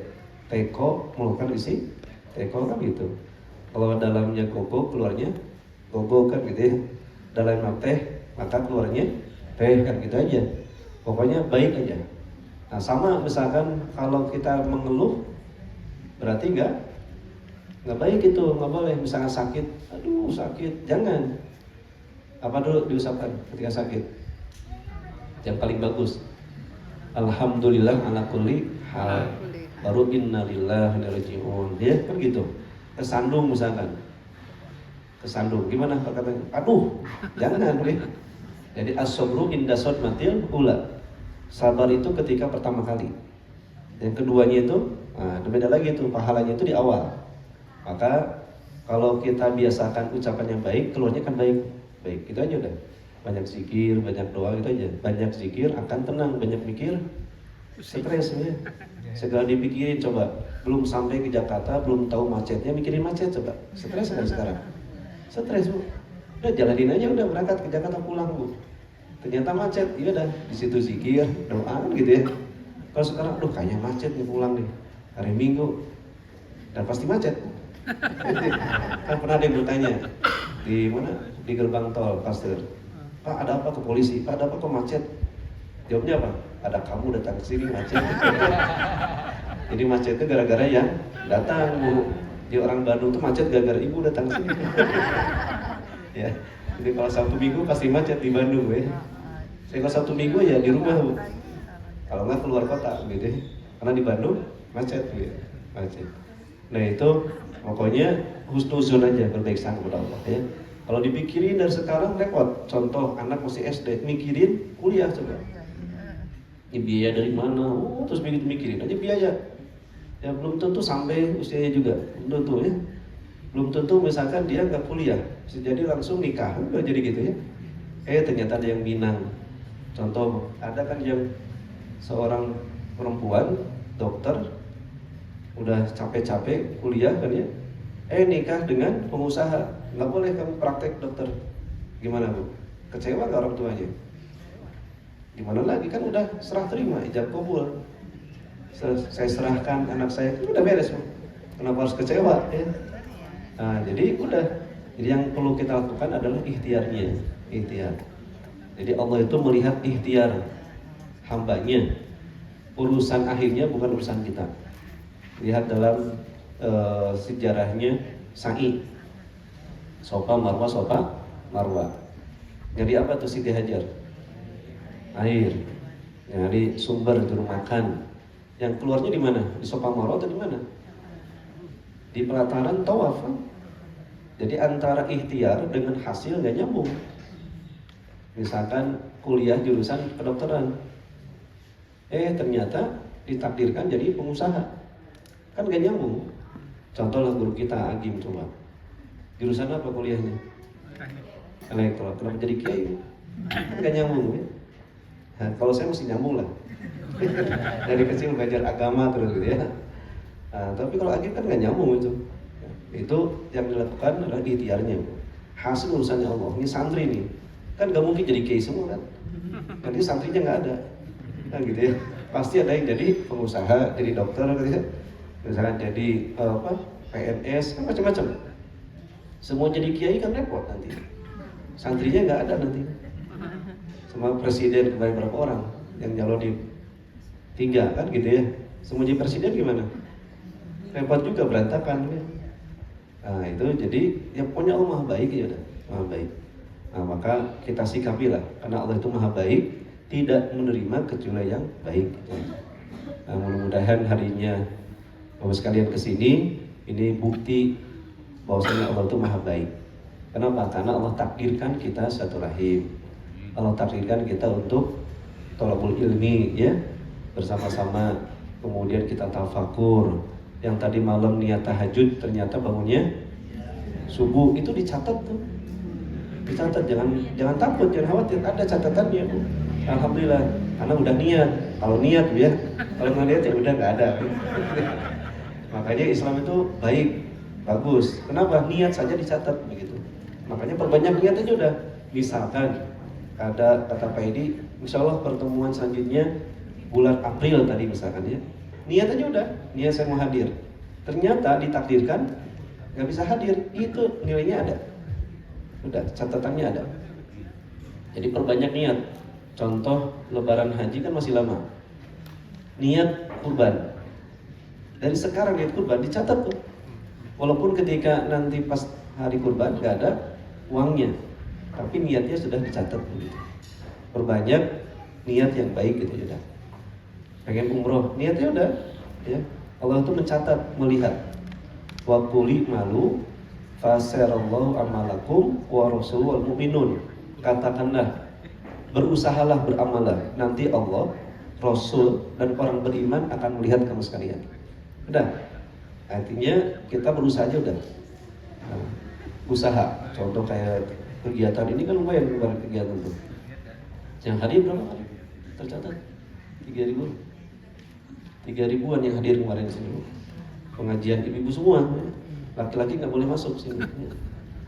Teko melukan isi teko kan gitu. Kalau dalamnya koko, keluarnya gogo kan gitu ya. Dalamnya teh, maka keluarnya teh kan gitu aja. Pokoknya baik aja. Nah sama misalkan kalau kita mengeluh, berarti nggak baik itu, nggak boleh. Misalkan sakit, aduh sakit, jangan. Apa dulu diucapkan ketika sakit? Yang paling bagus, alhamdulillah ala kulli hal, baru innalillahi wa inna ilaihi raji'un. Dia kan gitu. Kesandung misalkan, kesandung, gimana perkataannya? Aduh, jangan deh. Jadi as-sabru inda sadmatil ula. Sabar itu ketika pertama kali. Yang keduanya itu, beda lagi itu, pahalanya itu di awal. Maka kalau kita biasakan ucapan yang baik, keluarnya kan baik. Itu aja udah. Banyak zikir, banyak doa gitu aja. Banyak zikir akan tenang, banyak mikir stres ya. Segala dipikirin coba. Belum sampai ke Jakarta, belum tahu macetnya, mikirin macet coba. Stres kan sekarang? Stres Bu. Udah jalanin aja, udah berangkat ke Jakarta pulang Bu. Ternyata macet, iya dah di situ zikir, doa gitu ya. Kalau sekarang, aduh kayaknya macet nih pulang nih hari Minggu, dan pasti macet. Kan pernah ada yang bertanya di mana, di gerbang tol pastor, Pak ada apa ke polisi? Pak ada apa kok macet? Jawabnya apa? Ada kamu datang ke sini macet. Jadi macet itu gara-gara yang datang Bu. Di orang Bandung tuh macet gara-gara ibu datang ke sini. Ya. Jadi kalau Sabtu Minggu pasti macet di Bandung ya. Saya kalau Sabtu Minggu ya di rumah Bu. Kalau nggak keluar kota gitu ya. Karena di Bandung macet gitu. Macet. Nah itu pokoknya husnuzon aja, berbaik sangka kepada Allah ya. Kalau dipikirin dari sekarang repot. Contoh anak masih SD, mikirin kuliah coba. Ini biaya dari mana? Terus mikirin aja biaya. Ya belum tentu sampai usianya juga, belum tentu ya. Belum tentu misalkan dia nggak kuliah, bisa jadi langsung nikah, nggak jadi gitu ya. Ternyata ada yang minang. Contoh ada kan yang seorang perempuan dokter udah capek-capek kuliah kan ya, nikah dengan pengusaha, nggak boleh kamu praktek dokter. Gimana Bu? Kecewa nggak orang tuanya? Gimana lagi kan udah serah terima, ijab kabul. Saya serahkan anak saya, udah beres Bu. Kenapa harus kecewa ya? Nah, jadi udah. Jadi yang perlu kita lakukan adalah ikhtiarnya, ikhtiar. Jadi Allah itu melihat ikhtiar hambanya. Urusan akhirnya bukan urusan kita. Lihat dalam sejarahnya Sa'i, Sofa Marwa. Jadi apa tuh Siti Hajar? Air. Jadi sumber juru makan. Yang keluarnya di mana? Di Sofa Marwa atau di mana? Di pelataran tawaf. Jadi antara ikhtiar dengan hasil nggak nyambung. Misalkan kuliah jurusan kedokteran, ternyata ditakdirkan jadi pengusaha, kan nggak nyambung. Contohlah guru kita Agim coba, jurusan apa kuliahnya? Elektro, kenapa jadi kiai? Kan nggak nyambung ya. Nah, kalau saya mesti nyambung lah. Dari kecil belajar agama terus gitu ya. Nah, tapi kalau Agim kan nggak nyambung itu. Itu yang dilakukan adalah ikhtiarnya. Hasil urusannya Allah. Ini santri nih, kan nggak mungkin jadi kiai semua kan? Nanti santrinya nggak ada, kan gitu ya. Pasti ada yang jadi pengusaha, jadi dokter, gitu ya. Misalnya jadi PNS, kan macam-macam. Semua jadi kiai kan repot nanti. Santrinya nggak ada nanti. Sama presiden kemarin berapa orang yang nyalonin 3 kan gitu ya. Semua jadi presiden gimana? Repot juga, berantakan ya. Nah itu jadi ya pokoknya Allah maha baik ya udah, maha baik. Nah maka kita sikapilah, karena Allah itu maha baik, tidak menerima kecuali yang baik. Nah mudah-mudahan harinya Bapak sekalian kesini, ini bukti bahwasanya Allah itu maha baik. Kenapa? Karena Allah takdirkan kita satu rahim. Allah takdirkan kita untuk thalabul ilmi ya, bersama-sama. Kemudian kita tafakur. Yang tadi malam niat tahajud ternyata bangunnya subuh, itu dicatat tuh. Dicatat, jangan takut, jangan khawatir, ada catatannya Bu. Alhamdulillah, karena udah niat. Kalau niat ya, kalau nggak niat ya udah nggak ada. Makanya Islam itu baik, bagus. Kenapa? Niat saja dicatat begitu. Makanya perbanyak niat aja udah. Misalkan ada kata Pak Edi, insya Allah pertemuan selanjutnya bulan April tadi misalkan ya. Niat aja udah, niat saya mau hadir. Ternyata ditakdirkan nggak bisa hadir, itu nilainya ada. Udah, catatannya ada. Jadi perbanyak niat. Contoh Lebaran haji kan masih lama. Niat kurban. Dari sekarang niat kurban dicatat tuh. Walaupun ketika nanti pas hari kurban nggak ada uangnya, tapi niatnya sudah dicatat begitu. Perbanyak niat yang baik gitu ya. Pengen umroh, niatnya udah ya. Allah itu mencatat, melihat. Wa quli malu fasarallahu amalakum wa rasuluhu wal mu'minun. Katakanlah, berusahalah, beramalah. Nanti Allah, Rasul dan orang beriman akan melihat kamu sekalian. Udah. Artinya kita berusaha aja udah. Nah, usaha. Contoh kayak kegiatan ini kan lumayan kemarin kegiatan tuh. Yang hadir berapa kali? Tercatat 3.000-an yang hadir kemarin di sini. Pengajian ibu-ibu semua. Laki-laki nggak boleh masuk sini.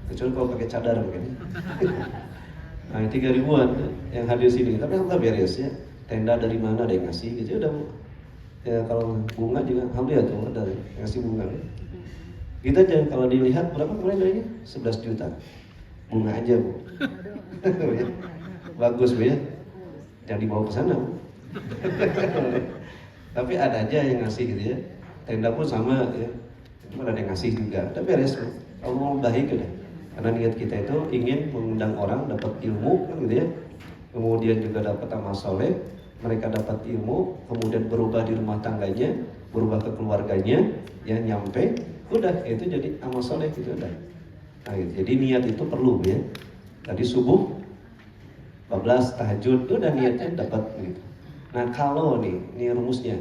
Kecuali kalau pakai cadar mungkin. Nah, 3.000-an yang hadir sini. Tapi alhamdulillah beres ya. Tenda dari mana ada yang ngasih gitu udah. Ya kalau bunga juga alhamdulillah tuh ada yang ngasih bunga. Ya. Kita jangan kalau dilihat berapa kemarin nilainya? 11 juta. Bunga aja Bu. Ya. Bagus Bu ya. Jangan dibawa ke sana Bu. Tapi ada aja yang ngasih gitu ya. Tenda pun sama ya. Cuma ada yang ngasih juga. Tapi beres Bu. Allah mau baik udah. Karena niat kita itu ingin mengundang orang dapat ilmu kan gitu ya. Kemudian juga dapat amal soleh, mereka dapat ilmu, kemudian berubah di rumah tangganya, berubah ke keluarganya, ya nyampe, udah itu jadi amal soleh gitu udah. Nah, gitu. Jadi niat itu perlu ya. Tadi subuh, 14 tahajud, udah niatnya dapat gitu. Nah kalau ini rumusnya,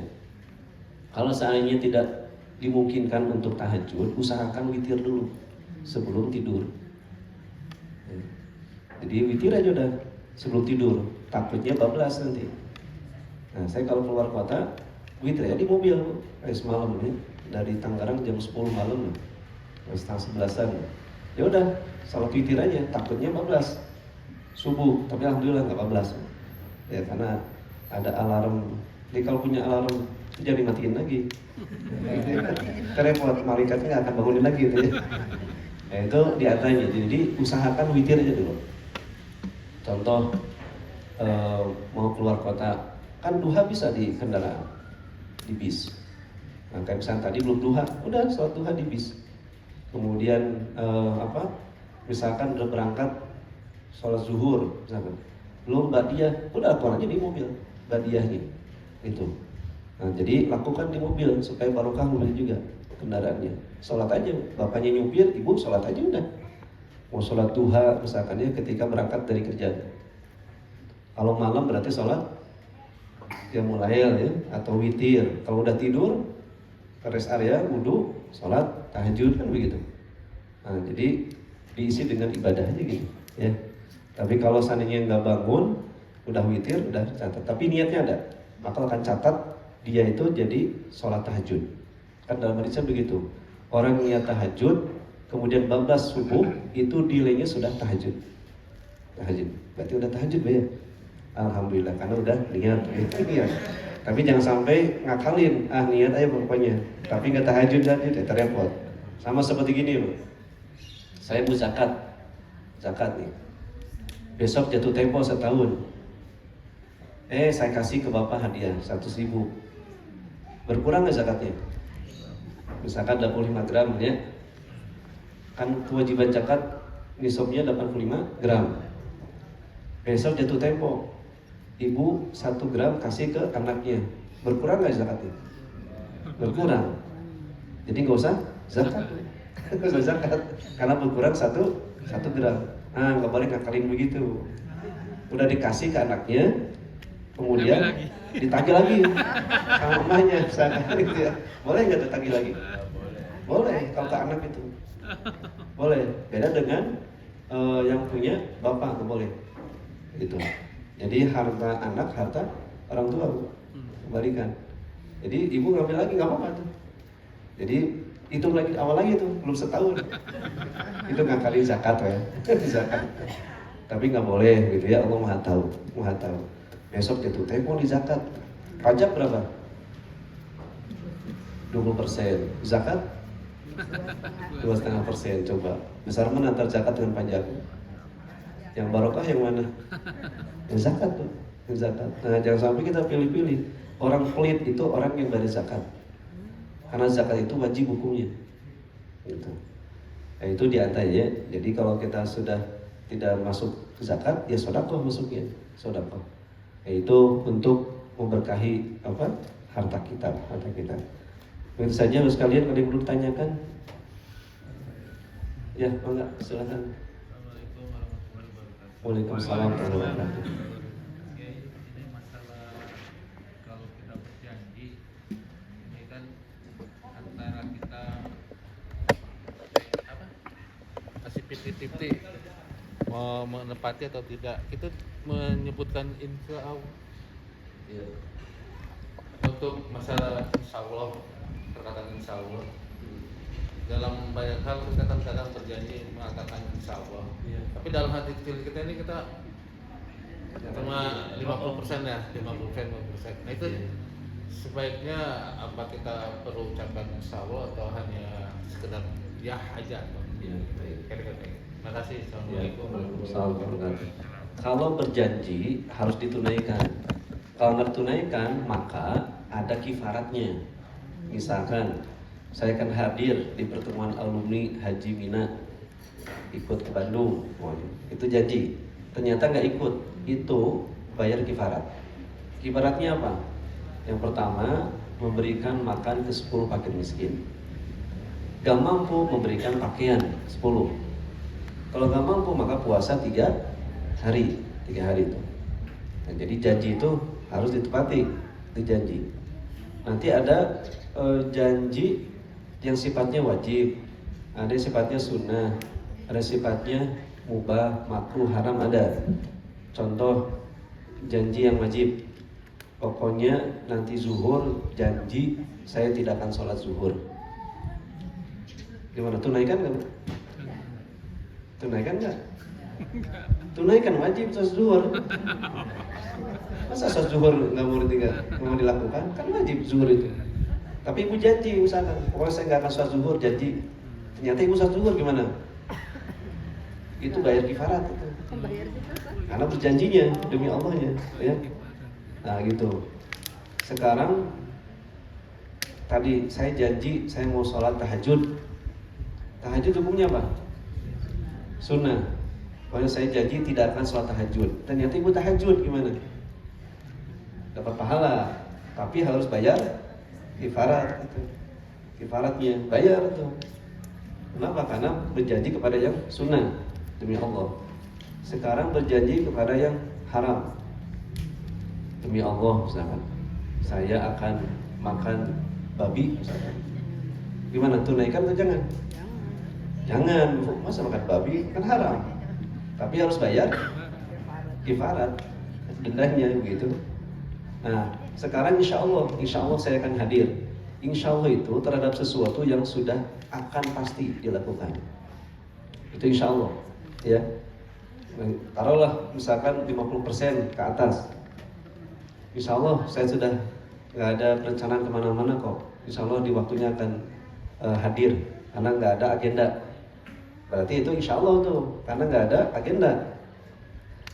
kalau seandainya tidak dimungkinkan untuk tahajud, usahakan witir dulu sebelum tidur. Jadi witir aja udah sebelum tidur, takutnya bablas nanti. Nah saya kalau keluar kota, witir ya di mobil, kayak semalam nih dari Tangerang jam 10 malam, setengah 11-an. Ya udah, salat witir aja, takutnya bablas subuh, tapi alhamdulillah nggak bablas. Ya karena ada alarm. Jadi kalau punya alarm, jangan dimatiin lagi. Repot, malaikatnya nggak akan bangunin lagi itu ya. Nah itu diantaranya. Jadi usahakan witir aja dulu. Contoh mau keluar kota, kan duha bisa di kendaraan, di bis. Nah kayak misalnya tadi belum duha, udah sholat duha di bis. Kemudian misalkan udah berangkat sholat zuhur, misalkan belum badiah, udah keluar aja di mobil badiahnya itu. Nah jadi lakukan di mobil supaya barokah mobil juga kendaraannya. Sholat aja, bapaknya nyupir, ibu sholat aja udah. Mau sholat duha misalkan ya ketika berangkat dari kerjaan. Kalau malam berarti sholat qiyamul lail ya atau witir. Kalau udah tidur ke rest area wudu, sholat tahajud kan begitu. Nah jadi diisi dengan ibadah aja gitu ya. Tapi kalau seandainya nggak bangun, udah witir, udah catat. Tapi niatnya ada, maka akan catat dia itu jadi sholat tahajud. Kan dalam hadisnya begitu. Orang niat tahajud, kemudian bablas subuh, itu nilainya sudah tahajud. Tahajud, berarti udah tahajud ya. Alhamdulillah, karena udah niat. Niat. Tapi jangan sampai ngakalin, niat aja pokoknya. Tapi nggak tahajud jadi terrepot. Sama seperti gini loh. Saya mau zakat nih. Besok jatuh tempo setahun. Saya kasih ke bapak hadiah 100.000. Berkurang nggak zakatnya? Misalkan 25 gram ya. Kan kewajiban zakat nisabnya 85 gram. Besok jatuh tempo, ibu 1 gram kasih ke anaknya. Berkurang nggak zakatnya? Berkurang. Jadi nggak usah zakat. Nggak usah zakat. Karena berkurang 1 gram. Nggak boleh ngakalin begitu. Udah dikasih ke anaknya, kemudian ditagih lagi sama mamanya, misalkan gitu ya. Boleh nggak ditagih lagi? Boleh, kalau ke anak itu boleh. Beda dengan yang punya bapak nggak boleh. Gitu. Jadi harta anak, harta orang tua kembalikan. Jadi ibu ngambil lagi nggak apa-apa tuh. Jadi hitung lagi awal lagi tuh, belum setahun. Itu ngakalin zakat ya, zakat. Tapi nggak boleh gitu ya, Allah maha tahu, maha tahu. Besok jatuh tempo di zakat. Pajak berapa? 20%. Zakat 2,5%. Coba besar mana antara zakat dengan pajak? Yang barokah yang mana? Yang zakat tuh, yang zakat. Nah jangan sampai kita pilih-pilih. Orang pelit itu orang yang bayar zakat. Karena zakat itu wajib hukumnya. Gitu. Nah, itu diantaranya. Jadi kalau kita sudah tidak masuk ke zakat, ya sedekah masuknya, sedekah. Yaitu untuk memberkahi harta kita. Begitu saja sekalian, ada yang belum tanyakan? Ya, enggak, silakan. Waalaikumsalam warahmatullahi wabarakatuh. Ini masalah kalau kita berjanji, ini kan antara kita masih 50-50 mau menepati atau tidak. Kita menyebutkan insya Allah ya. Untuk masalah insya Allah, perkataan insya Allah dalam banyak hal kita kan kadang berjanji mengatakan insya Allah ya. Tapi dalam hati kecil kita ini kita cuma 50% ya, 50%. Nah itu sebaiknya apa kita perlu ucapkan insya Allah atau hanya sekedar ya aja atau ya, terima kasih. Assalamualaikum warahmatullahi wabarakatuh. Kalau berjanji harus ditunaikan. Kalau nggak ditunaikan maka ada kifaratnya. Misalkan saya akan hadir di pertemuan alumni Haji Mina ikut ke Bandung, itu janji. Ternyata nggak ikut, itu bayar kifarat. Kifaratnya apa? Yang pertama, memberikan makan ke 10 fakir miskin. Gak mampu memberikan pakaian 10. Kalau gak mampu maka puasa 3 hari itu. Nah, jadi janji itu harus ditepati, itu janji. Nanti ada janji yang sifatnya wajib, ada yang sifatnya sunnah, ada sifatnya mubah, makruh, haram ada. Contoh janji yang wajib, pokoknya nanti zuhur janji saya tidak akan sholat zuhur. Gimana, tunaikan nggak? Tunaikan nggak? Tunaikan, wajib sholat zuhur. Masa sholat zuhur nggak mau dilakukan? Kan wajib zuhur itu. Tapi ibu janji misalkan, pokoknya saya nggak akan sholat zuhur, janji. Ternyata ibu sholat zuhur gimana? Itu bayar kifarat itu. Karena berjanjinya demi Allahnya, ya. Nah gitu. Sekarang tadi saya janji saya mau sholat tahajud. Tahajud hukumnya apa? Sunnah. Pokoknya saya janji tidak akan sholat tahajud. Ternyata ibu tahajud, gimana? Dapat pahala, tapi harus bayar kifarat itu. Kifaratnya bayar itu. Kenapa? Karena berjanji kepada yang sunnah demi Allah. Sekarang berjanji kepada yang haram demi Allah, misalkan saya akan makan babi misalkan. Gimana, tunaikan atau jangan? Jangan, masa makan babi kan haram. Tapi harus bayar kifarat, dendanya begitu. Nah, sekarang insya Allah saya akan hadir. Insya Allah itu terhadap sesuatu yang sudah akan pasti dilakukan. Itu insya Allah, ya. Taruhlah misalkan 50% ke atas. Insya Allah saya sudah nggak ada perencanaan kemana-mana kok. Insya Allah di waktunya akan hadir karena nggak ada agenda. Berarti itu insya Allah tuh karena nggak ada agenda.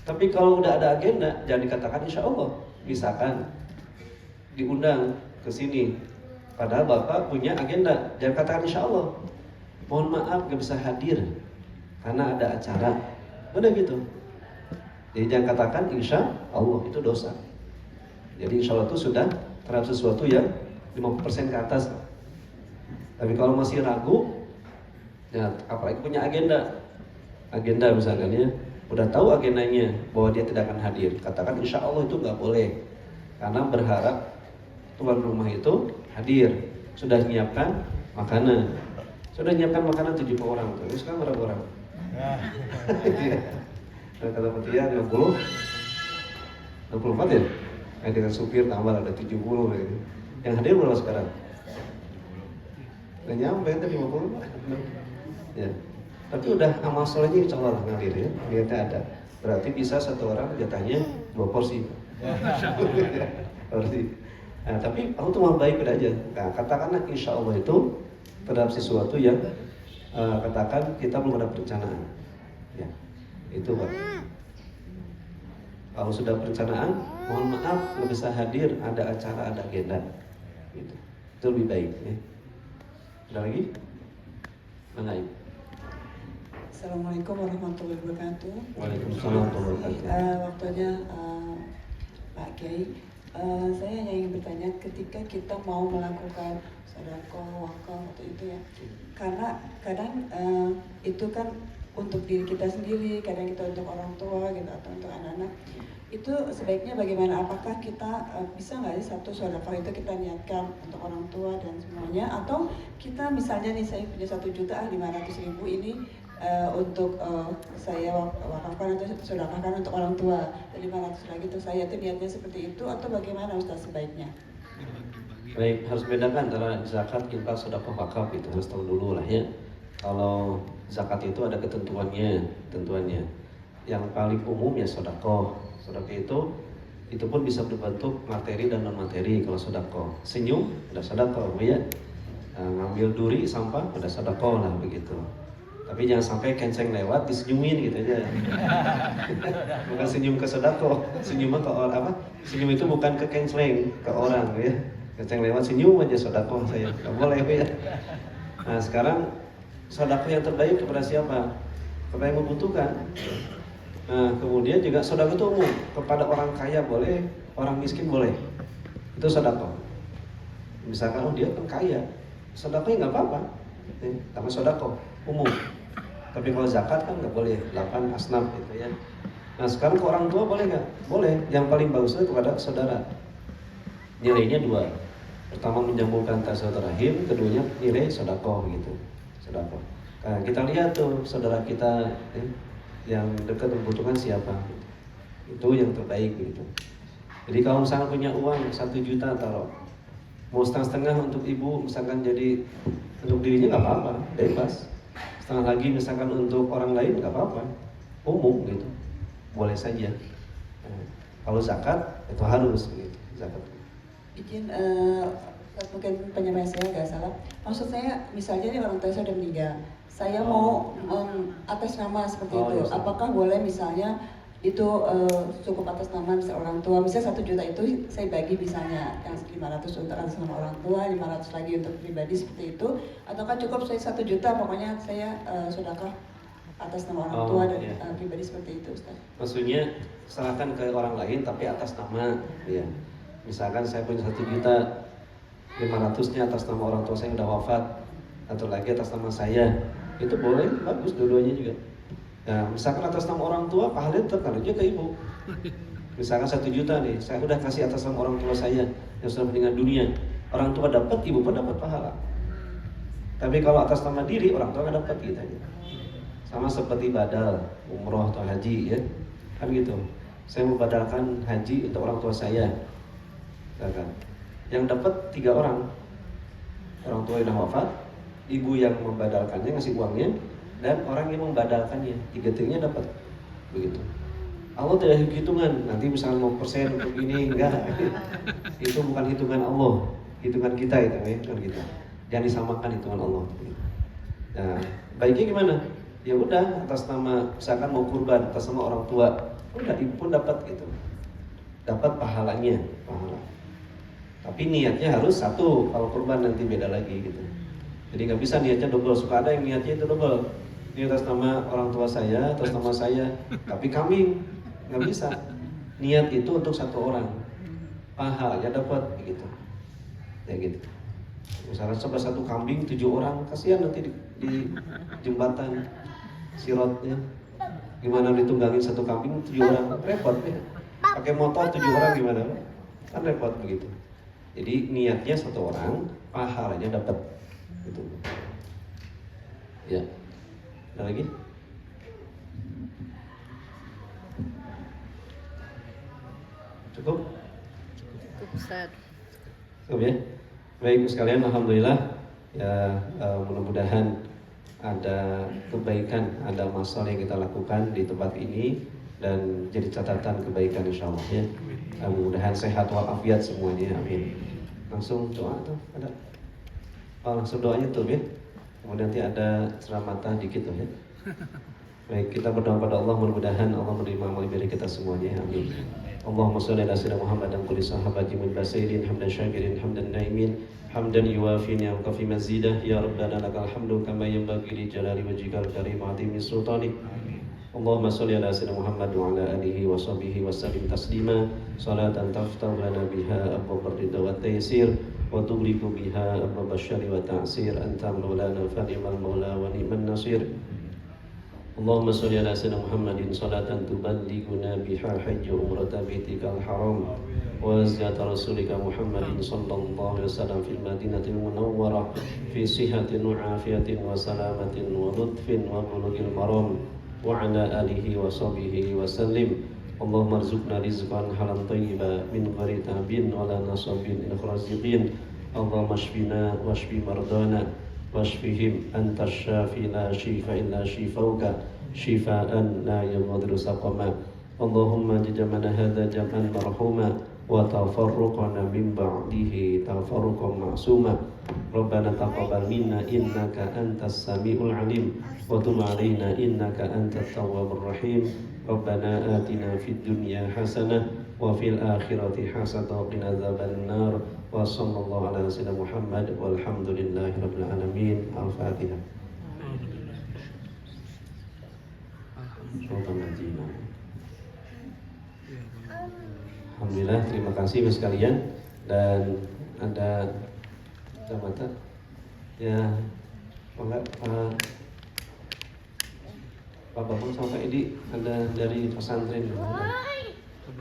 Tapi kalau udah ada agenda jangan dikatakan insya Allah. Misalkan diundang ke sini, padahal bapak punya agenda, jangan katakan insya Allah. Mohon maaf nggak bisa hadir karena ada acara. Udah gitu. Jadi jangan katakan insya Allah, itu dosa. Jadi insya Allah itu sudah terhadap sesuatu yang 50% ke atas. Tapi kalau masih ragu, ya apalagi punya agenda misalkan ya, udah tahu agendanya bahwa dia tidak akan hadir, katakan insya Allah itu nggak boleh. Karena berharap tuan rumah itu hadir, sudah menyiapkan makanan. 7 orang tuh. Sekarang berapa orang? Dan kata Petia 64 ya? Yang dengan supir tambah ada 70 gitu. Yang hadir berapa sekarang? Udah nyampe itu 50 ya. Tapi udah amal solehnya insya Allah ngalir ya, niatnya ada. Berarti bisa satu orang jatahnya 2 porsi. Nah, tapi aku tuh mau baik aja. Nah, katakanlah insya Allah itu terhadap sesuatu yang katakan kita belum ada perencanaan. Ya, itu Pak. Kalau sudah perencanaan, mohon maaf nggak bisa hadir, ada acara, ada agenda. Gitu. Itu lebih baik. Ya. Ada lagi? Mana Ibu? Assalamualaikum warahmatullahi wabarakatuh. Waalaikumsalam warahmatullahi wabarakatuh. Waktunya Pak Kiai, saya hanya ingin bertanya ketika kita mau melakukan sedekah, wakaf atau itu ya, karena kadang itu kan untuk diri kita sendiri, kadang kita untuk orang tua gitu atau untuk anak-anak. Itu sebaiknya bagaimana? Apakah kita bisa nggak sih satu sedekah itu kita niatkan untuk orang tua dan semuanya, atau kita misalnya nih saya punya 1.500.000 ini untuk saya wakafkan atau sedekahkan untuk orang tua, dan 500 lagi untuk saya, itu niatnya seperti itu atau bagaimana Ustaz sebaiknya? Baik, harus bedakan antara zakat, infak, sedekah, wakaf, itu harus tahu dulu lah ya. Kalau zakat itu ada ketentuannya. Yang paling umum ya sedekah. Sedekah itu pun bisa berbentuk materi dan non materi. Kalau sedekah, senyum udah sedekah ya. Ngambil duri sampah udah sedekah lah begitu. Tapi jangan sampai kenceng lewat disenyumin gitu aja. Bukan senyum ke sedekah, senyum ke orang apa? Senyum itu bukan ke kenceng ke orang ya. Kenceng lewat senyum aja sedekah saya. Enggak boleh ya. Nah, sekarang sedekah yang terbaik kepada siapa? kepada yang membutuhkan. Nah, kemudian juga sedekah itu umum, kepada orang kaya boleh, orang miskin boleh. Itu sedekah. Misalkan dia kan kaya, sedekahnya nggak apa-apa, karena sedekah umum. Tapi kalau zakat kan nggak boleh, 8 asnaf gitu ya. Nah sekarang ke orang tua boleh nggak? Boleh. Yang paling bagusnya kepada saudara. Nilainya 2. Pertama menyambungkan tali silaturahim, keduanya nilai sedekah gitu. Sedekah. Nah, kita lihat tuh saudara kita yang dekat membutuhkan siapa. Itu yang terbaik gitu. Jadi kalau misalnya punya uang 1 juta taruh, mau setengah-setengah untuk ibu, misalkan jadi untuk dirinya nggak apa-apa, bebas. Setengah lagi misalkan untuk orang lain nggak apa-apa, umum gitu, boleh saja. Kalau zakat itu harus gitu, zakat. Izin, mungkin penyampaian saya agak salah. Maksud saya, misalnya nih orang tua saya sudah meninggal, saya mau atas nama seperti itu. Yes. Apakah boleh misalnya itu cukup atas nama misalnya orang tua, misalnya 1 juta itu saya bagi misalnya yang 500 untuk atas nama orang tua, 500 lagi untuk pribadi seperti itu, ataukah cukup saya 1 juta pokoknya saya sedekah atas nama orang tua dan pribadi seperti itu, Ustaz? Maksudnya serahkan ke orang lain tapi atas nama, ya. Misalkan saya punya 1 juta, 500-nya atas nama orang tua saya yang udah wafat, atau lagi atas nama saya, itu boleh, bagus dua-duanya juga. Nah, misalkan atas nama orang tua, pahalanya tetap aja ke ibu. Misalkan 1 juta nih, saya udah kasih atas nama orang tua saya yang sudah meninggal dunia. Orang tua dapat, ibu pun dapat pahala. Tapi kalau atas nama diri, orang tua nggak dapat gitu aja. Sama seperti badal, umroh atau haji ya, kan gitu. Saya membadalkan haji untuk orang tua saya, kan. Yang dapat 3 orang. Orang tua yang wafat, ibu yang membadalkannya ngasih uangnya, dan orang yang membadalkannya, 3-tiganya dapat, begitu. Allah tidak hitungan, nanti misalnya 5% untuk ini, enggak. Itu bukan hitungan Allah, hitungan kita itu ya, hitungan kita. Jangan disamakan hitungan Allah. Nah, baiknya gimana? Ya udah, atas nama misalkan mau kurban atas nama orang tua, udah ibu pun dapat gitu, dapat pahalanya, pahala. Tapi niatnya harus satu, kalau kurban nanti beda lagi gitu. Jadi nggak bisa niatnya double, suka ada yang niatnya itu double. Ini atas nama orang tua saya, atas nama saya, tapi kambing, nggak bisa. Niat itu untuk 1 orang, pahalanya dapat gitu, ya gitu. Misalnya coba 1 kambing 7 orang, kasihan nanti di jembatan Sirotnya. Gimana ditunggangin 1 kambing 7 orang, repot ya. Pakai motor 7 orang gimana? Kan repot begitu. Jadi niatnya 1 orang, pahalanya dapat. Gitu. Ya. Ada lagi? Cukup? Cukup, Ustaz. Cukup ya? Baik sekalian, alhamdulillah. Ya, mudah-mudahan ada kebaikan, ada masalah yang kita lakukan di tempat ini dan jadi catatan kebaikan insyaallah ya. Mudah-mudahan sehat walafiat semuanya, amin. Langsung doa tuh ada. Oh, langsung doanya tuh ya. Kemudian nanti ada ceramah dikit tuh ya. Baik, kita berdoa pada Allah, mudah-mudahan Allah menerima amal ibadah kita semuanya, amin. Allahumma shalli ala sayyidina Muhammad dan kulli sahabati min basirin hamdan syakirin hamdan naimin hamdan yuwafi ni'amaka fi mazidah ya rabbana lakal hamdu kama yanbaghi li jalali wajhikal karim azimi sultanik. Allahumma shalli ala sayyidina Muhammad wa ala alihi wa sahbihi wa sallim taslima salatan taftahu lana biha abwaab ridha wa taysir wa tughliqu biha abwaab asyarri wa ta'sir anta maulana fa ni'mal maula wa ni'man nasir. Allahumma sholli ala sayyidina Muhammadin salatan tuballighuna biha hajja umrata baitikal haram wa ziyarata rasulika Muhammadin sallallahu alaihi wasallam fil madinatil munawwarah fi sihhatin wa afiyatin wa salamatin wa lutfin wa bulughil maram wa ala alihi wa sahbihi wa sallim. Allahumma arzuqna rizqan halan thayyiban min ghairi ta'bin wa la nasabin ikhraziqin. Allahumma shfina wa shfi mardana washfihim anta syafi la shifa illa shifauka shifaan la yughadiru saqama. Allahumma jajamana hadha jam'an marhuma wa tafarruqana min ba'dihi tafarruqan ma'suma. Rabbana taqabbal minna innaka antas samiul alim wa tub alaina innaka antat tawwabur rahim. Rabbana atina fid dunya hasanah wa fil akhirati hasanah wa qina adzaban nar. Wa sallallahu ala sayyidina Muhammad walhamdulillahi rabbil alamin. Al-Fatihah. Semoga ngaji. Alhamdulillah, terima kasih Mas sekalian. Dan ada jabatan ya Pak Bambang sama Pak Edi, ada dari pesantren.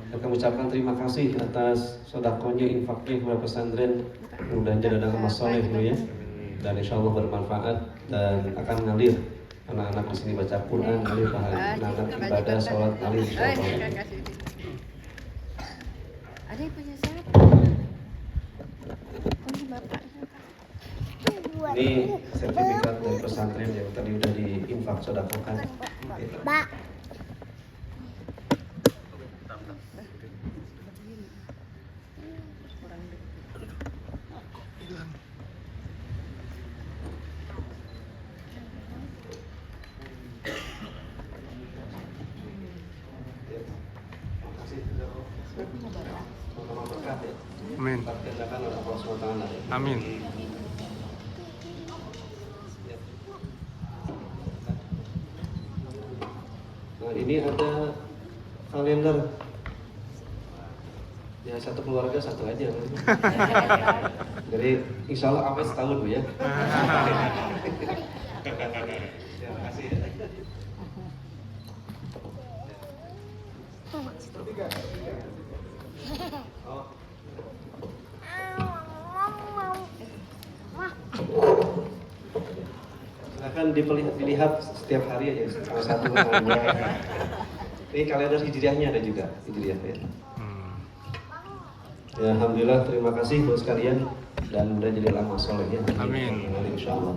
Kita ucapkan terima kasih atas sodakonya, infaknya kepada pesantren. Mudah-mudahan jadi ada amal soleh ya, dan insya Allah bermanfaat dan akan ngalir. Anak-anak di sini baca Quran, ngalir pahala. Anak-anak ibadah, sholat, ngalir insya Allah. Ada yang punya siapa? Punya bapak. Ini sertifikat dari pesantren yang tadi udah diinfak sodakokan. Mbak. Amin. Amin. Nah, ini ada kalender. Ya satu keluarga satu aja. Jadi insya Allah sampai setahun Bu ya. Terima kasih. Oh. Silakan dilihat setiap hari aja salah satu namanya. Ini kalender hijriahnya ada juga hijriah ya. Ya, alhamdulillah, terima kasih buat sekalian dan mudah jadi amal soleh ya. Amin. Insyaallah.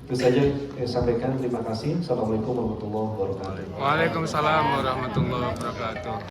Itu saja yang sampaikan. Terima kasih. Assalamualaikum warahmatullahi wabarakatuh. Waalaikumsalam warahmatullahi wabarakatuh.